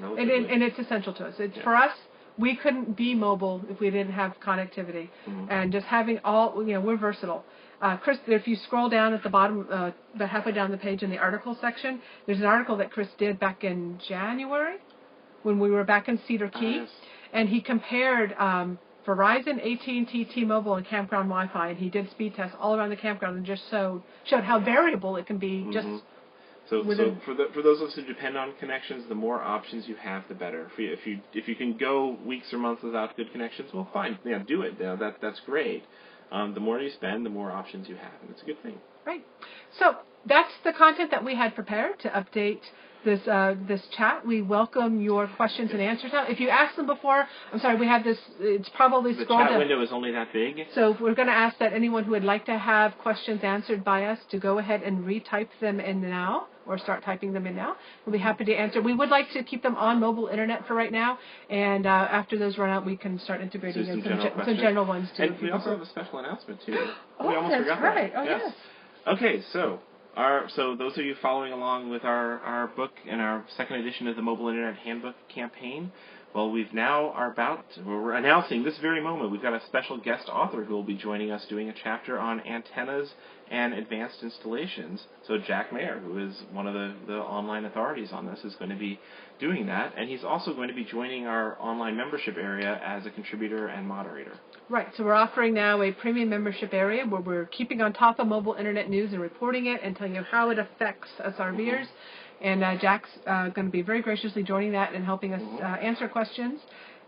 And it's essential to us. For us, we couldn't be mobile if we didn't have connectivity, and just having we're versatile. Chris, if you scroll down at the bottom, about halfway down the page in the article section, there's an article that Chris did back in January when we were back in Cedar Key, and he compared Verizon, AT&T, T-Mobile, and campground Wi-Fi, and he did speed tests all around the campground and just showed how variable it can be. So for those of us who depend on connections, the more options you have, the better. If you can go weeks or months without good connections, well, fine, do it. That's great. The more you spend, the more options you have, and it's a good thing. Right. So that's the content that we had prepared to update this chat. We welcome your questions and answers now. If you asked them before, I'm sorry, we have this, it's probably The scrolled chat up. window is only that big. So we're going to ask that anyone who would like to have questions answered by us to go ahead and retype them in now, or start typing them in now. We'll be happy to answer. We would like to keep them on mobile internet for right now, and after those run out, we can start integrating So in some general ones too. And we also have a special announcement too. Oh, we almost that's forgot right. that. Oh, yes. Okay, so those of you following along with our book and our second edition of the Mobile Internet Handbook campaign, well, we're announcing this very moment, we've got a special guest author who will be joining us doing a chapter on antennas and advanced installations. So Jack Mayer, who is one of the online authorities on this, is going to be doing that, and he's also going to be joining our online membership area as a contributor and moderator. Right, so we're offering now a premium membership area where we're keeping on top of mobile internet news and reporting it and telling you how it affects us RVers. And Jack's going to be very graciously joining that and helping us answer questions.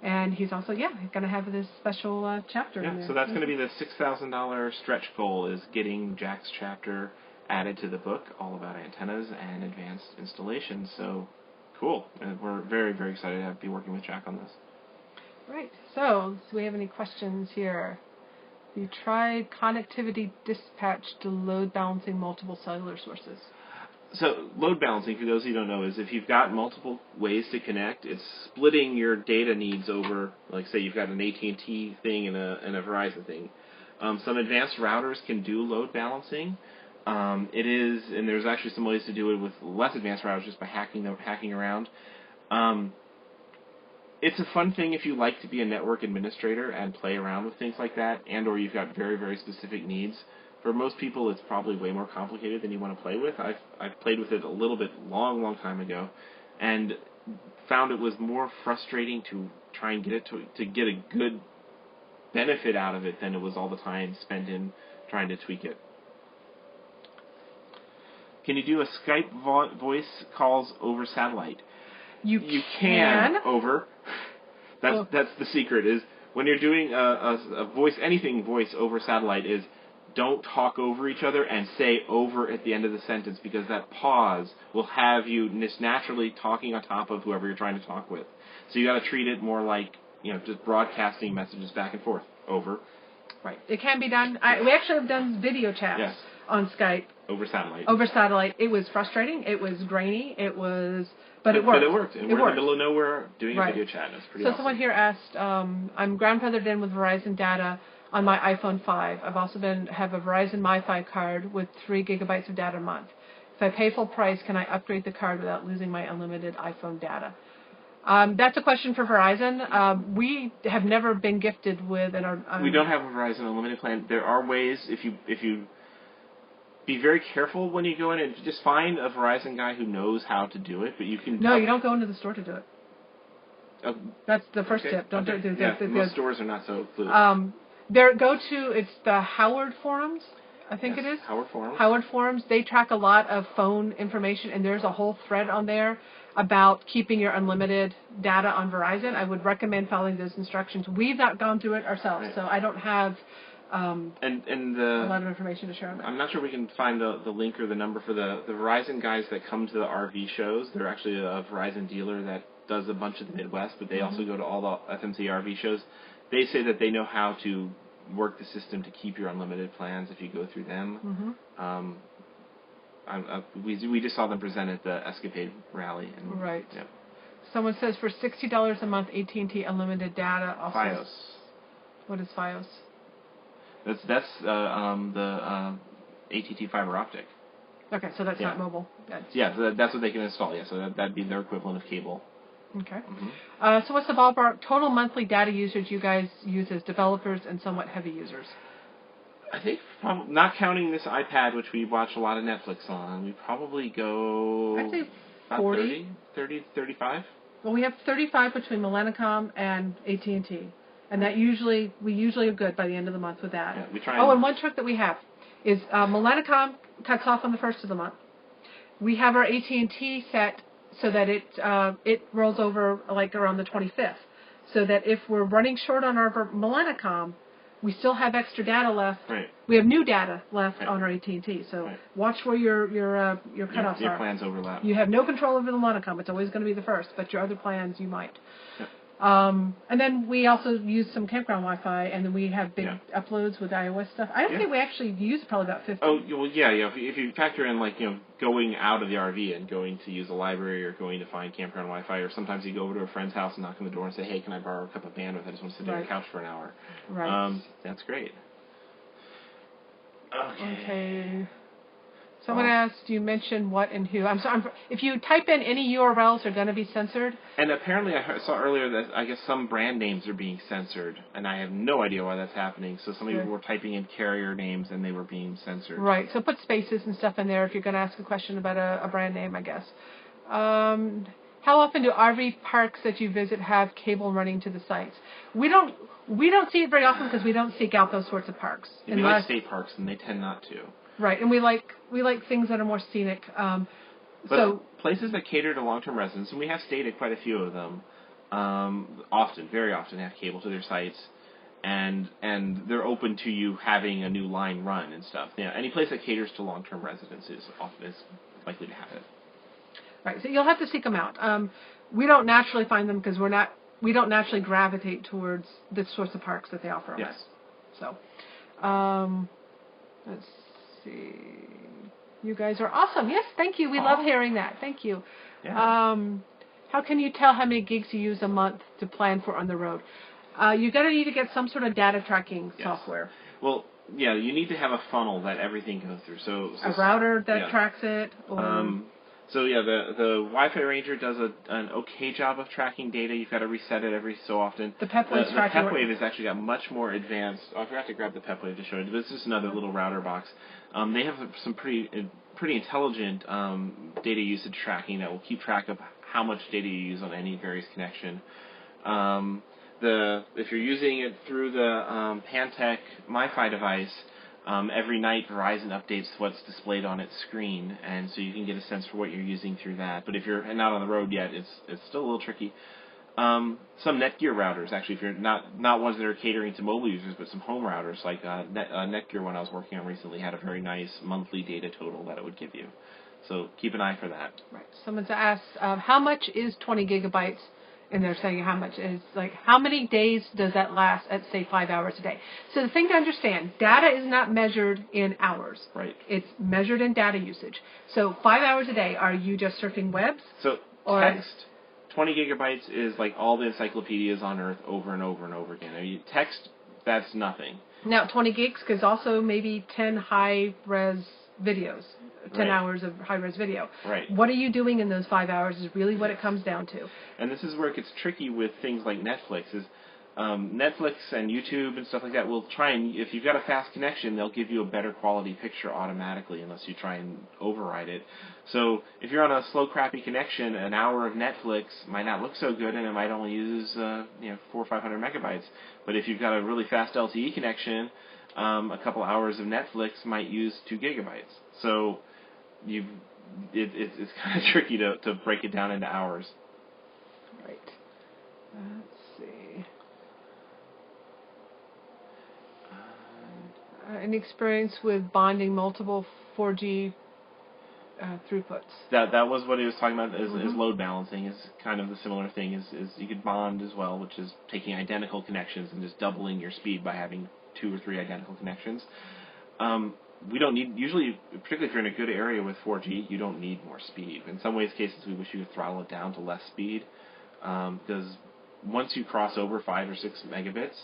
And he's also, going to have this special chapter in there. So that's going to be the $6,000 stretch goal, is getting Jack's chapter added to the book, all about antennas and advanced installations. So cool. And we're very, very excited to be working with Jack on this. Right. So, do we have any questions here? You tried connectivity dispatch to load balancing multiple cellular sources. So load balancing, for those of you who don't know, is if you've got multiple ways to connect, it's splitting your data needs over, like say you've got an AT&T thing and a Verizon thing. Some advanced routers can do load balancing. And there's actually some ways to do it with less advanced routers just by hacking around. It's a fun thing if you like to be a network administrator and play around with things like that, and or you've got very, very specific needs. For most people, it's probably way more complicated than you want to play with. I've played with it a little bit long time ago, and found it was more frustrating to try and get it to get a good benefit out of it than it was all the time spent in trying to tweak it. Can you do a Skype voice calls over satellite? You can over. That's the secret. Is when you're doing a voice over satellite, is don't talk over each other and say over at the end of the sentence, because that pause will have you just naturally talking on top of whoever you're trying to talk with. So you got to treat it more like just broadcasting messages back and forth over. Right. It can be done. We actually have done video chats on Skype. Over satellite. Over satellite. It was frustrating. It was grainy. It was... But it But worked. it worked. And we're in the middle of nowhere doing a video chat. It's pretty awesome. Someone here asked, I'm grandfathered in with Verizon data on my iPhone 5. I've also have a Verizon MiFi card with 3 gigabytes of data a month. If I pay full price, can I upgrade the card without losing my unlimited iPhone data? That's a question for Verizon. We have never been gifted with we don't have a Verizon Unlimited plan. There are ways, if you be very careful when you go in and just find a Verizon guy who knows how to do it, but you can... No, you don't go into the store to do it. That's the first tip. Don't do it. Most stores are not so fluid. It's the Howard Forums, I think it is. Howard Forums. Howard Forums. They track a lot of phone information, and there's a whole thread on there about keeping your unlimited data on Verizon. I would recommend following those instructions. We've not gone through it ourselves, so I don't have a lot of information to share on that. I'm not sure we can find the link or the number for the Verizon guys that come to the RV shows. They're actually a Verizon dealer that does a bunch of the Midwest, but they also go to all the FMC RV shows. They say that they know how to work the system to keep your unlimited plans if you go through them. We just saw them present at the Escapade rally. Right. Yep. Someone says for $60 a month, AT&T unlimited data. Also, Fios. What is Fios? That's the AT&T fiber optic. Okay, so that's not mobile. That's what they can install. Yeah, so that'd be their equivalent of cable. Okay. So what's the ballpark total monthly data usage you guys use as developers and somewhat heavy users? I think, not counting this iPad, which we watch a lot of Netflix on, we probably go... I'd say 40? 30, 35? Well, we have 35 between Millennicom and AT&T. And we usually are good by the end of the month with that. Yeah, we try and one trick that we have is Millennicom cuts off on the first of the month. We have our AT&T set so that it rolls over like around the 25th. So that if we're running short on our Millennicom, we still have extra data left. Right. We have new data left Right. on our AT&T. So Right. watch where your cutoffs Your are. plans overlap. You have no control over the Monocom. It's always going to be the first, but your other plans you might. Yep. And then we also use some campground Wi-Fi, and then we have big uploads with iOS stuff. I don't think we actually use probably about 50. Oh, well, yeah. If you factor in, like, going out of the RV and going to use a library or going to find campground Wi-Fi, or sometimes you go over to a friend's house and knock on the door and say, hey, can I borrow a cup of bandwidth? I just want to sit on the couch for an hour. Right. That's great. Okay. Someone asked, you mentioned what and who. I'm sorry. If you type in any URLs, are going to be censored. And apparently I saw earlier that I guess some brand names are being censored, and I have no idea why that's happening. So some people were typing in carrier names, and they were being censored. Right. So put spaces and stuff in there if you're going to ask a question about a brand name, I guess. How often do RV parks that you visit have cable running to the sites? We don't see it very often because we don't seek out those sorts of parks. We like state parks, and they tend not to. Right, and we like things that are more scenic. But so places that cater to long-term residents, and we have stayed at quite a few of them, very often have cable to their sites, and they're open to you having a new line run and stuff. Any place that caters to long-term residents is likely to have it. Right, so you'll have to seek them out. We don't naturally find them because we don't naturally gravitate towards the sorts of parks that they offer us. So, let's see. You guys are awesome. Yes, thank you. We love hearing that. Thank you. Yeah. How can you tell how many gigs you use a month to plan for on the road? You're going to need to get some sort of data tracking software. Well, yeah, you need to have a funnel that everything goes through. So a router that tracks it? Or So yeah, the Wi-Fi Ranger does an okay job of tracking data. You've got to reset it every so often. The PepWave the PepWave has actually got much more advanced. Oh, I forgot to grab the PepWave to show you. This is another little router box. They have some pretty intelligent data usage tracking that will keep track of how much data you use on any various connection. If you're using it through the Pantech MiFi device, every night Verizon updates what's displayed on its screen, and so you can get a sense for what you're using through that. But if you're not on the road yet, it's still a little tricky. Some Netgear routers, actually, if you're not ones that are catering to mobile users, but some home routers, like Netgear one I was working on recently had a very nice monthly data total that it would give you. So keep an eye for that. Right. Someone's asked, how much is 20 gigabytes? And they're saying how much is, how many days does that last at, say, 5 hours a day? So the thing to understand, data is not measured in hours. Right. It's measured in data usage. So 5 hours a day, are you just surfing webs? So text, 20 gigabytes is like all the encyclopedias on Earth over and over and over again. I mean, text, that's nothing. Now, 20 gigs is also maybe 10 high-res videos. 10 hours of high-res video. Right. What are you doing in those 5 hours is really what it comes down to. And this is where it gets tricky with things like Netflix. Netflix and YouTube and stuff like that will try and, if you've got a fast connection, they'll give you a better quality picture automatically unless you try and override it. So if you're on a slow, crappy connection, an hour of Netflix might not look so good, and it might only use 400 or 500 megabytes. But if you've got a really fast LTE connection, a couple hours of Netflix might use 2 gigabytes. So it's kind of tricky to break it down into hours. Right. Let's see. Any experience with bonding multiple 4G throughputs? That was what he was talking about. Is load balancing is kind of the similar thing. Is you could bond as well, which is taking identical connections and just doubling your speed by having 2 or 3 identical connections. We don't need, usually, particularly if you're in a good area with 4G, you don't need more speed. In some cases, we wish you could throttle it down to less speed, because once you cross over 5 or 6 megabits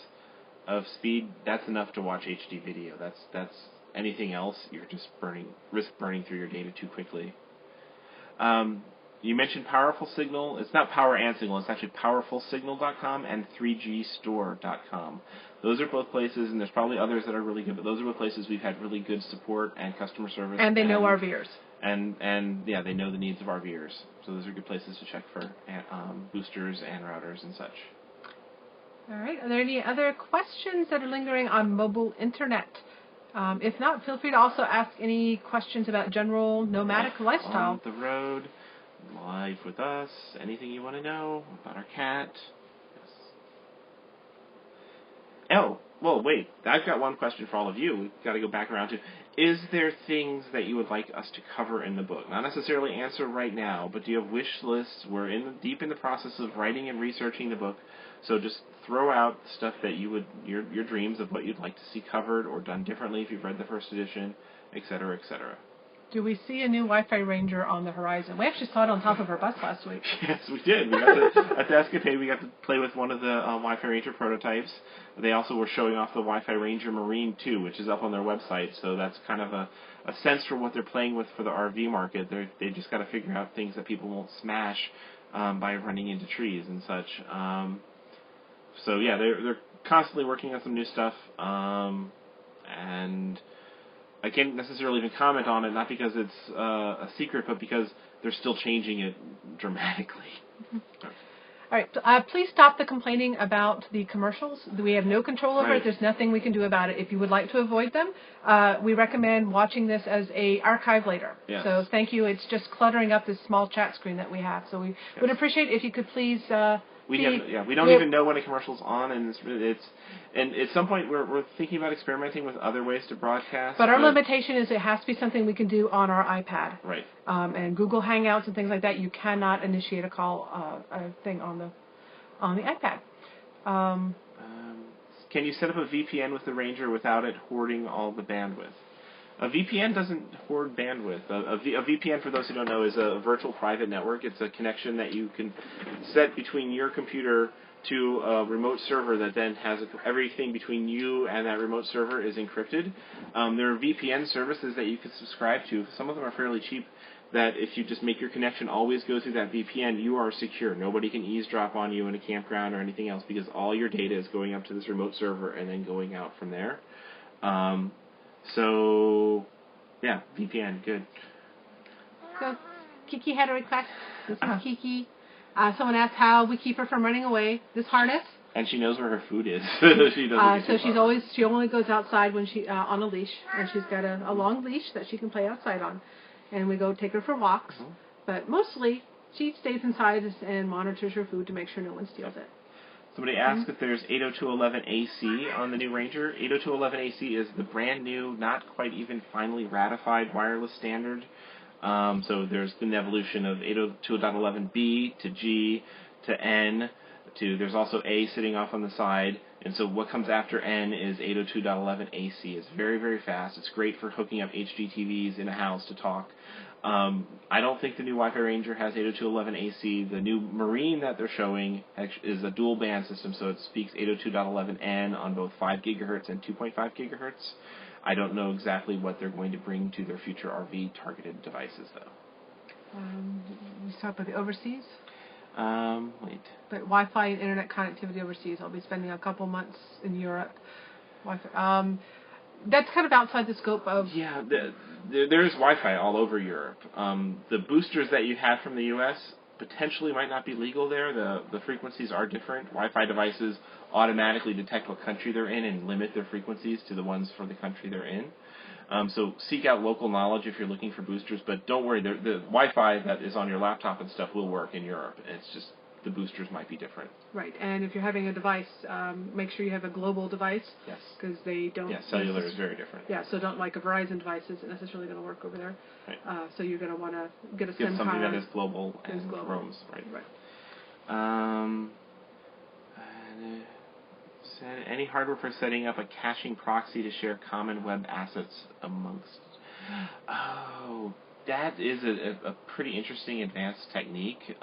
of speed, that's enough to watch HD video. That's anything else, you're just risk burning through your data too quickly. You mentioned Powerful Signal. It's not Power and Signal. It's actually PowerfulSignal.com and 3GStore.com. Those are both places, and there's probably others that are really good, but those are the places we've had really good support and customer service. And they know RVers. And yeah, they know the needs of RVers. So those are good places to check for boosters and routers and such. All right. Are there any other questions that are lingering on mobile internet? If not, feel free to also ask any questions about general nomadic lifestyle. On the road, live with us, anything you want to know about our cat. Yes. Oh, well, wait. I've got one question for all of you. We've got to go back around to. Is there things that you would like us to cover in the book? Not necessarily answer right now, but do you have wish lists? We're deep in the process of writing and researching the book, so just throw out stuff that you would your dreams of what you'd like to see covered or done differently if you've read the first edition, etc., etc. Do we see a new Wi-Fi Ranger on the horizon? We actually saw it on top of our bus last week. Yes, we did. We got at the Escapade, we got to play with one of the Wi-Fi Ranger prototypes. They also were showing off the Wi-Fi Ranger Marine 2, which is up on their website. So that's kind of a sense for what they're playing with for the RV market. They just got to figure out things that people won't smash by running into trees and such. So yeah, they're constantly working on some new stuff, and I can't necessarily even comment on it, not because it's a secret, but because they're still changing it dramatically. All right, please stop the complaining about the commercials. We have no control over it. There's nothing we can do about it. If you would like to avoid them, we recommend watching this as a archive later. Yes. So thank you. It's just cluttering up this small chat screen that we have. So we would appreciate if you could please... We don't even know when a commercial's on, and and at some point we're thinking about experimenting with other ways to broadcast. But our limitation is it has to be something we can do on our iPad. Right. And Google Hangouts and things like that, you cannot initiate a call, a thing on the iPad. Can you set up a VPN with the Ranger without it hoarding all the bandwidth? A VPN doesn't hoard bandwidth. A VPN, for those who don't know, is a virtual private network. It's a connection that you can set between your computer to a remote server that then has everything between you and that remote server is encrypted. There are VPN services that you can subscribe to. Some of them are fairly cheap, that if you just make your connection always go through that VPN, you are secure. Nobody can eavesdrop on you in a campground or anything else because all your data is going up to this remote server and then going out from there. So, yeah, VPN, good. So, Kiki had a request. This is Kiki. Someone asked how we keep her from running away. This harness. And she knows where her food is. She only goes outside when she on a leash, and she's got a long leash that she can play outside on. And we go take her for walks, but mostly she stays inside and monitors her food to make sure no one steals it. Somebody asked if there's 802.11ac on the new Ranger. 802.11ac is the brand new, not quite even finally ratified wireless standard. So there's been an evolution of 802.11b to G to N to there's also A sitting off on the side. And so what comes after N is 802.11ac. It's very, very fast. It's great for hooking up HDTVs in a house to talk. I don't think the new Wi-Fi Ranger has 802.11ac. The new Marine that they're showing is a dual band system, so it speaks 802.11n on both 5 gigahertz and 2.5 gigahertz. I don't know exactly what they're going to bring to their future RV targeted devices, though. You talk about the overseas? Wait. But Wi-Fi and internet connectivity overseas. I'll be spending a couple months in Europe. Wi-Fi. That's kind of outside the scope of... Yeah, there's Wi-Fi all over Europe. The boosters that you have from the U.S. potentially might not be legal there. The frequencies are different. Wi-Fi devices automatically detect what country they're in and limit their frequencies to the ones for the country they're in. So seek out local knowledge if you're looking for boosters, but don't worry, the Wi-Fi that is on your laptop and stuff will work in Europe. It's just the boosters might be different. Right, and if you're having a device, make sure you have a global device. Yes. Because they don't... Yeah, cellular is very different. Yeah, so don't like a Verizon device isn't necessarily going to work over there. Right. So you're going to want to get a Get SIM something card. that is global and roams. Right. Any hardware for setting up a caching proxy to share common web assets amongst... Oh, that is a pretty interesting advanced technique.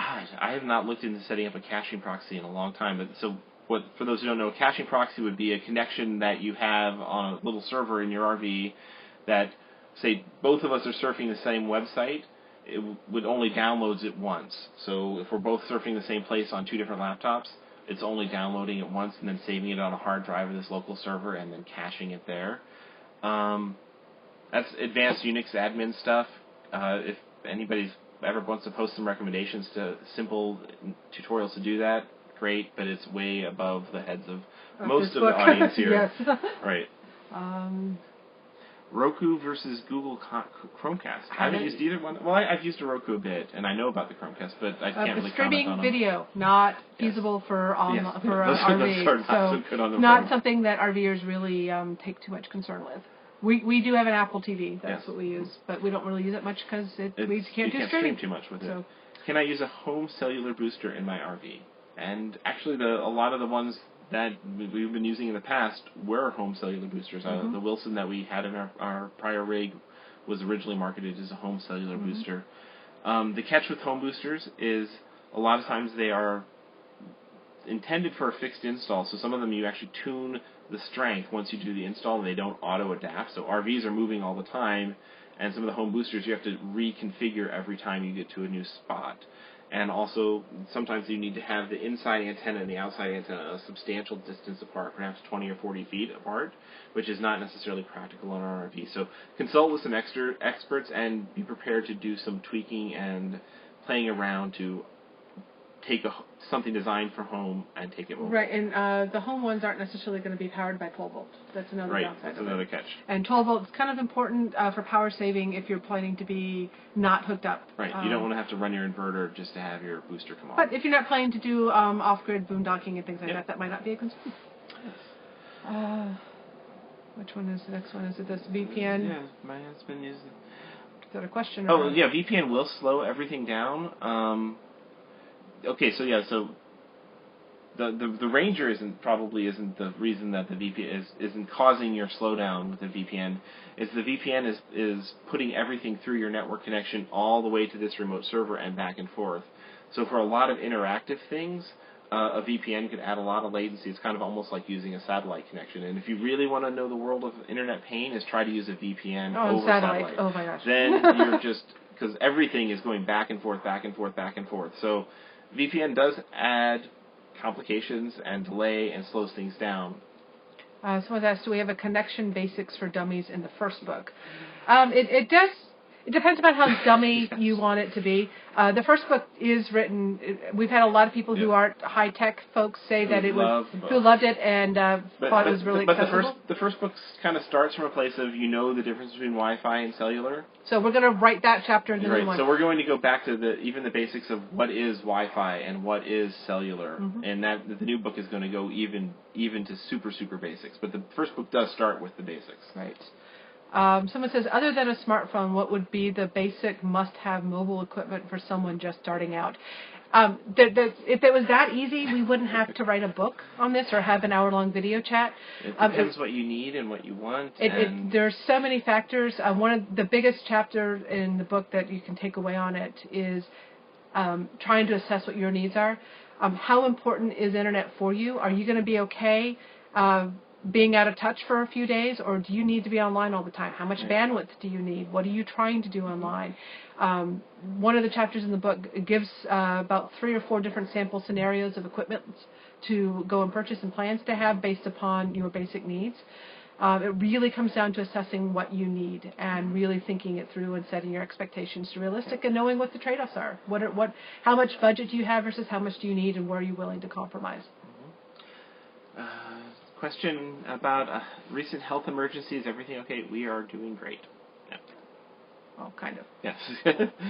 I have not looked into setting up a caching proxy in a long time. But so, for those who don't know, a caching proxy would be a connection that you have on a little server in your RV that, say, both of us are surfing the same website. It would only downloads it once. So if we're both surfing the same place on 2 different laptops, it's only downloading it once and then saving it on a hard drive of this local server and then caching it there. That's advanced Unix admin stuff. If anybody's ever wants to post some recommendations to simple tutorials to do that, great, but it's way above the heads of most of the audience here. Yes. Right. Roku versus Google Chromecast. I haven't used either one. Well, I've used a Roku a bit, and I know about the Chromecast, but I can't really comment on streaming them. video, not feasible for Yes. for Those RVs. are not so good on the not phone. something that RVers really take too much concern with. We do have an Apple TV. That's what we use, but we don't really use it much because we can't do streaming. Stream too much with it. Can I use a home cellular booster in my RV? And actually, a lot of the ones that we've been using in the past were home cellular boosters. The Wilson that we had in our prior rig was originally marketed as a home cellular booster. The catch with home boosters is a lot of times they are intended for a fixed install. So some of them you actually tune the strength once you do the install, and they don't auto-adapt. So RVs are moving all the time, and some of the home boosters you have to reconfigure every time you get to a new spot. And also, sometimes you need to have the inside antenna and the outside antenna a substantial distance apart, perhaps 20 or 40 feet apart, which is not necessarily practical on an RV. So consult with some experts and be prepared to do some tweaking and playing around to take something designed for home and take it mobile. Right, and the home ones aren't necessarily going to be powered by 12 volts. That's another downside. That's another catch. And 12 volts is kind of important for power saving if you're planning to be not hooked up. Right, you don't want to have to run your inverter just to have your booster come on. But if you're not planning to do off-grid boondocking and things like that might not be a concern. Which one is the next one? Is it this VPN? Yeah, my husband uses it. Is that a question? VPN will slow everything down. Okay, so the Ranger isn't the reason that the VPN isn't causing your slowdown with the VPN. Is the VPN is putting everything through your network connection all the way to this remote server and back and forth. So for a lot of interactive things, a VPN could add a lot of latency. It's kind of almost like using a satellite connection. And if you really want to know the world of internet pain, is try to use a VPN over satellite. Oh my gosh. Then you're just because everything is going back and forth, back and forth, back and forth. So VPN does add complications and delay and slows things down. Someone asked, do we have a connection basics for dummies in the first book? It does. It depends upon how dummy you want it to be. The first book is written. We've had a lot of people who aren't high tech folks say that who loved it and thought it was really accessible. But the first book kind of starts from a place of the difference between Wi-Fi and cellular. So we're going to write that chapter in the new one. So we're going to go back to even the basics of what is Wi-Fi and what is cellular, and that the new book is going to go even to super basics. But the first book does start with the basics. Right. Someone says, other than a smartphone, what would be the basic must-have mobile equipment for someone just starting out? If it was that easy, we wouldn't have to write a book on this or have an hour-long video chat. It depends what you need and what you want. There's so many factors. One of the biggest chapters in the book that you can take away on it is trying to assess what your needs are. How important is internet for you? Are you going to be okay being out of touch for a few days, or do you need to be online all the time? How much bandwidth do you need? What are you trying to do online? One of the chapters in the book gives about 3 or 4 different sample scenarios of equipment to go and purchase and plans to have based upon your basic needs. It really comes down to assessing what you need and really thinking it through and setting your expectations to realistic and knowing what the trade-offs are. How much budget do you have versus how much do you need, and where are you willing to compromise? Question about recent health emergencies. Everything okay? We are doing great. Yeah. Well, kind of. Yes.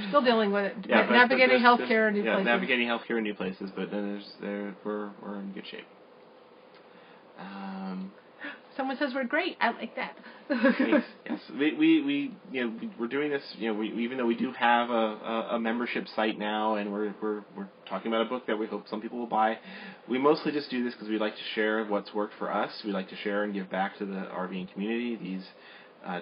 Still dealing with it. Navigating healthcare in new places. Navigating healthcare in new places, but we're in good shape. Someone says we're great. I like that. Thanks. Yes, we're doing this. Even though we do have a membership site now, and we're talking about a book that we hope some people will buy. We mostly just do this because we like to share what's worked for us. We like to share and give back to the RVing community. These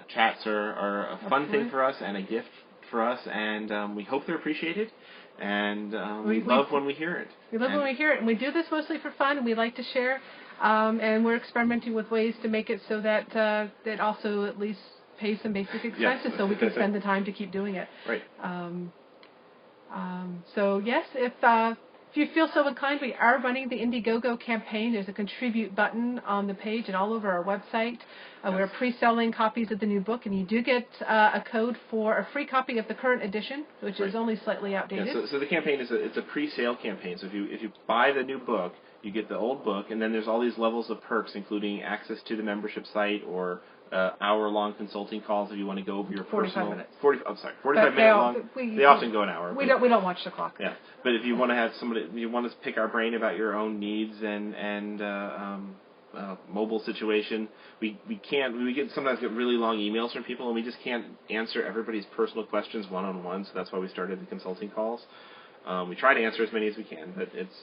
chats are a fun thing for us and a gift for us, and we hope they're appreciated. And we love when we hear it. We love when we hear it, and we do this mostly for fun, and we like to share. And we're experimenting with ways to make it so that that also at least pays some basic expenses, so we can spend the time to keep doing it. Right. So yes, if you feel so inclined, we are running the Indiegogo campaign. There's a contribute button on the page and all over our website. We're pre-selling copies of the new book, and you do get a code for a free copy of the current edition, which is only slightly outdated. Yeah, so the campaign it's a pre-sale campaign. So if you buy the new book, you get the old book, and then there's all these levels of perks, including access to the membership site or hour-long consulting calls if you want to go over your 45 personal... minutes. 45-minute long. They often go an hour. We don't watch the clock. Yeah, but if you want to have somebody, you want to pick our brain about your own needs and mobile situation, we sometimes get really long emails from people, and we just can't answer everybody's personal questions one-on-one. So that's why we started the consulting calls. We try to answer as many as we can, but it's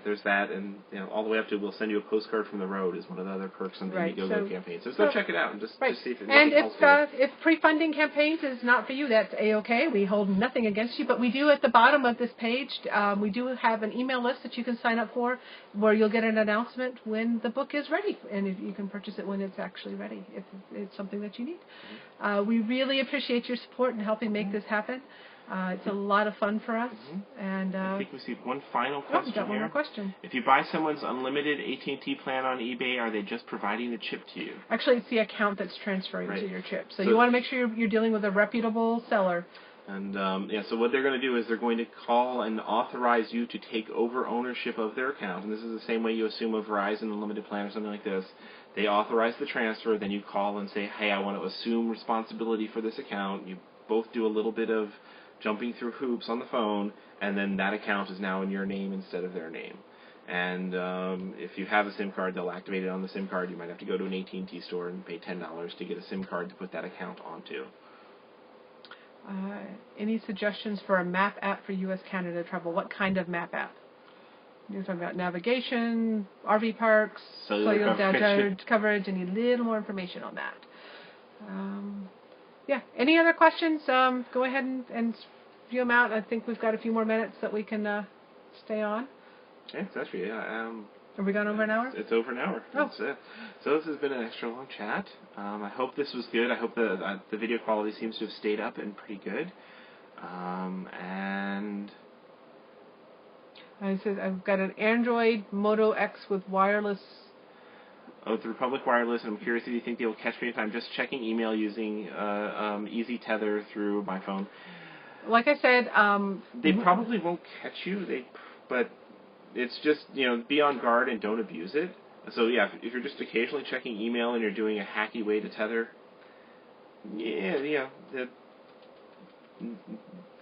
there's that, and all the way up to we'll send you a postcard from the road is one of the other perks on the Indiegogo campaign. So go check it out and just see if if pre-funding campaigns is not for you, that's a-okay. We hold nothing against you, but we do at the bottom of this page, we do have an email list that you can sign up for, where you'll get an announcement when the book is ready, and if you can purchase it when it's actually ready, if it's something that you need. Mm-hmm. We really appreciate your support in helping make this happen. It's a lot of fun for us. Mm-hmm. And I think we see one final question we've got one here. more question. If you buy someone's unlimited AT&T plan on eBay, are they just providing the chip to you? Actually, it's the account that's transferring to your chip. So you want to make sure you're dealing with a reputable seller. And so what they're going to do is they're going to call and authorize you to take over ownership of their account. And this is the same way you assume a Verizon Unlimited plan or something like this. They authorize the transfer, then you call and say, hey, I want to assume responsibility for this account. You both do a little bit of jumping through hoops on the phone, and then that account is now in your name instead of their name. And if you have a SIM card, they'll activate it on the SIM card. You might have to go to an AT&T store and pay $10 to get a SIM card to put that account onto. Any suggestions for a map app for U.S.-Canada travel? What kind of map app? You're talking about navigation, RV parks, cellular coverage. I need a little more information on that. Any other questions? Go ahead and view them out. I think we've got a few more minutes that we can stay on. Yeah, it's actually, Have we gone over an hour? It's over an hour. Oh. So this has been an extra long chat. I hope this was good. I hope the video quality seems to have stayed up and pretty good. And it says I've got an Android Moto X with wireless. Oh, through Public Wireless, and I'm curious if you think they will catch me if I'm just checking email using Easy Tether through my phone. Like I said, they probably won't catch you. But it's just be on guard and don't abuse it. So yeah, if you're just occasionally checking email and you're doing a hacky way to tether,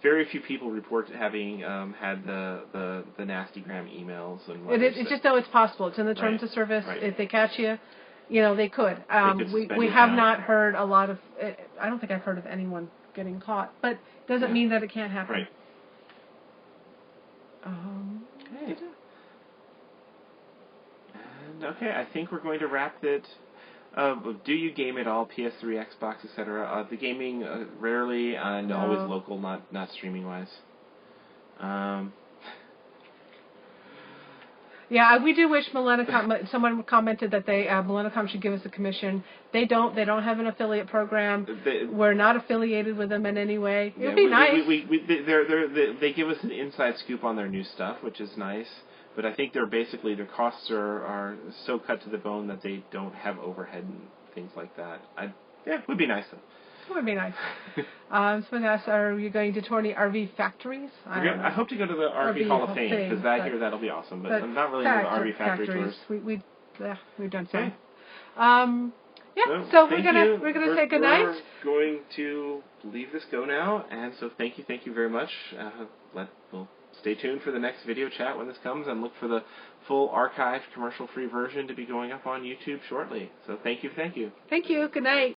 very few people report having had the nastygram emails and whatnot. It's just though it's possible. It's in the terms of service. Right. If they catch you, they could. We have not heard a lot of. I don't think I've heard of anyone getting caught, but it doesn't mean that it can't happen. Right. Okay. And I think we're going to wrap it. Do you game at all? PS3, Xbox, etc. The gaming rarely and always local, not streaming wise. Yeah, we do wish Millennicom. Someone commented that Millennicom should give us a commission. They don't. They don't have an affiliate program. We're not affiliated with them in any way. It would be nice. They give us an inside scoop on their new stuff, which is nice. But I think their costs are so cut to the bone that they don't have overhead and things like that. It would be nice though. It would be nice. Someone asked, are you going to tour any RV factories? I hope to go to the RV Hall of Fame, because that'll be awesome. But I'm not really into the RV factory tours. We've done some. Yeah. So we're gonna say good night. We're going to leave this go now, and so thank you very much. We'll stay tuned for the next video chat when this comes, and look for the full archived commercial-free version to be going up on YouTube shortly. So thank you. Thank you. Good night.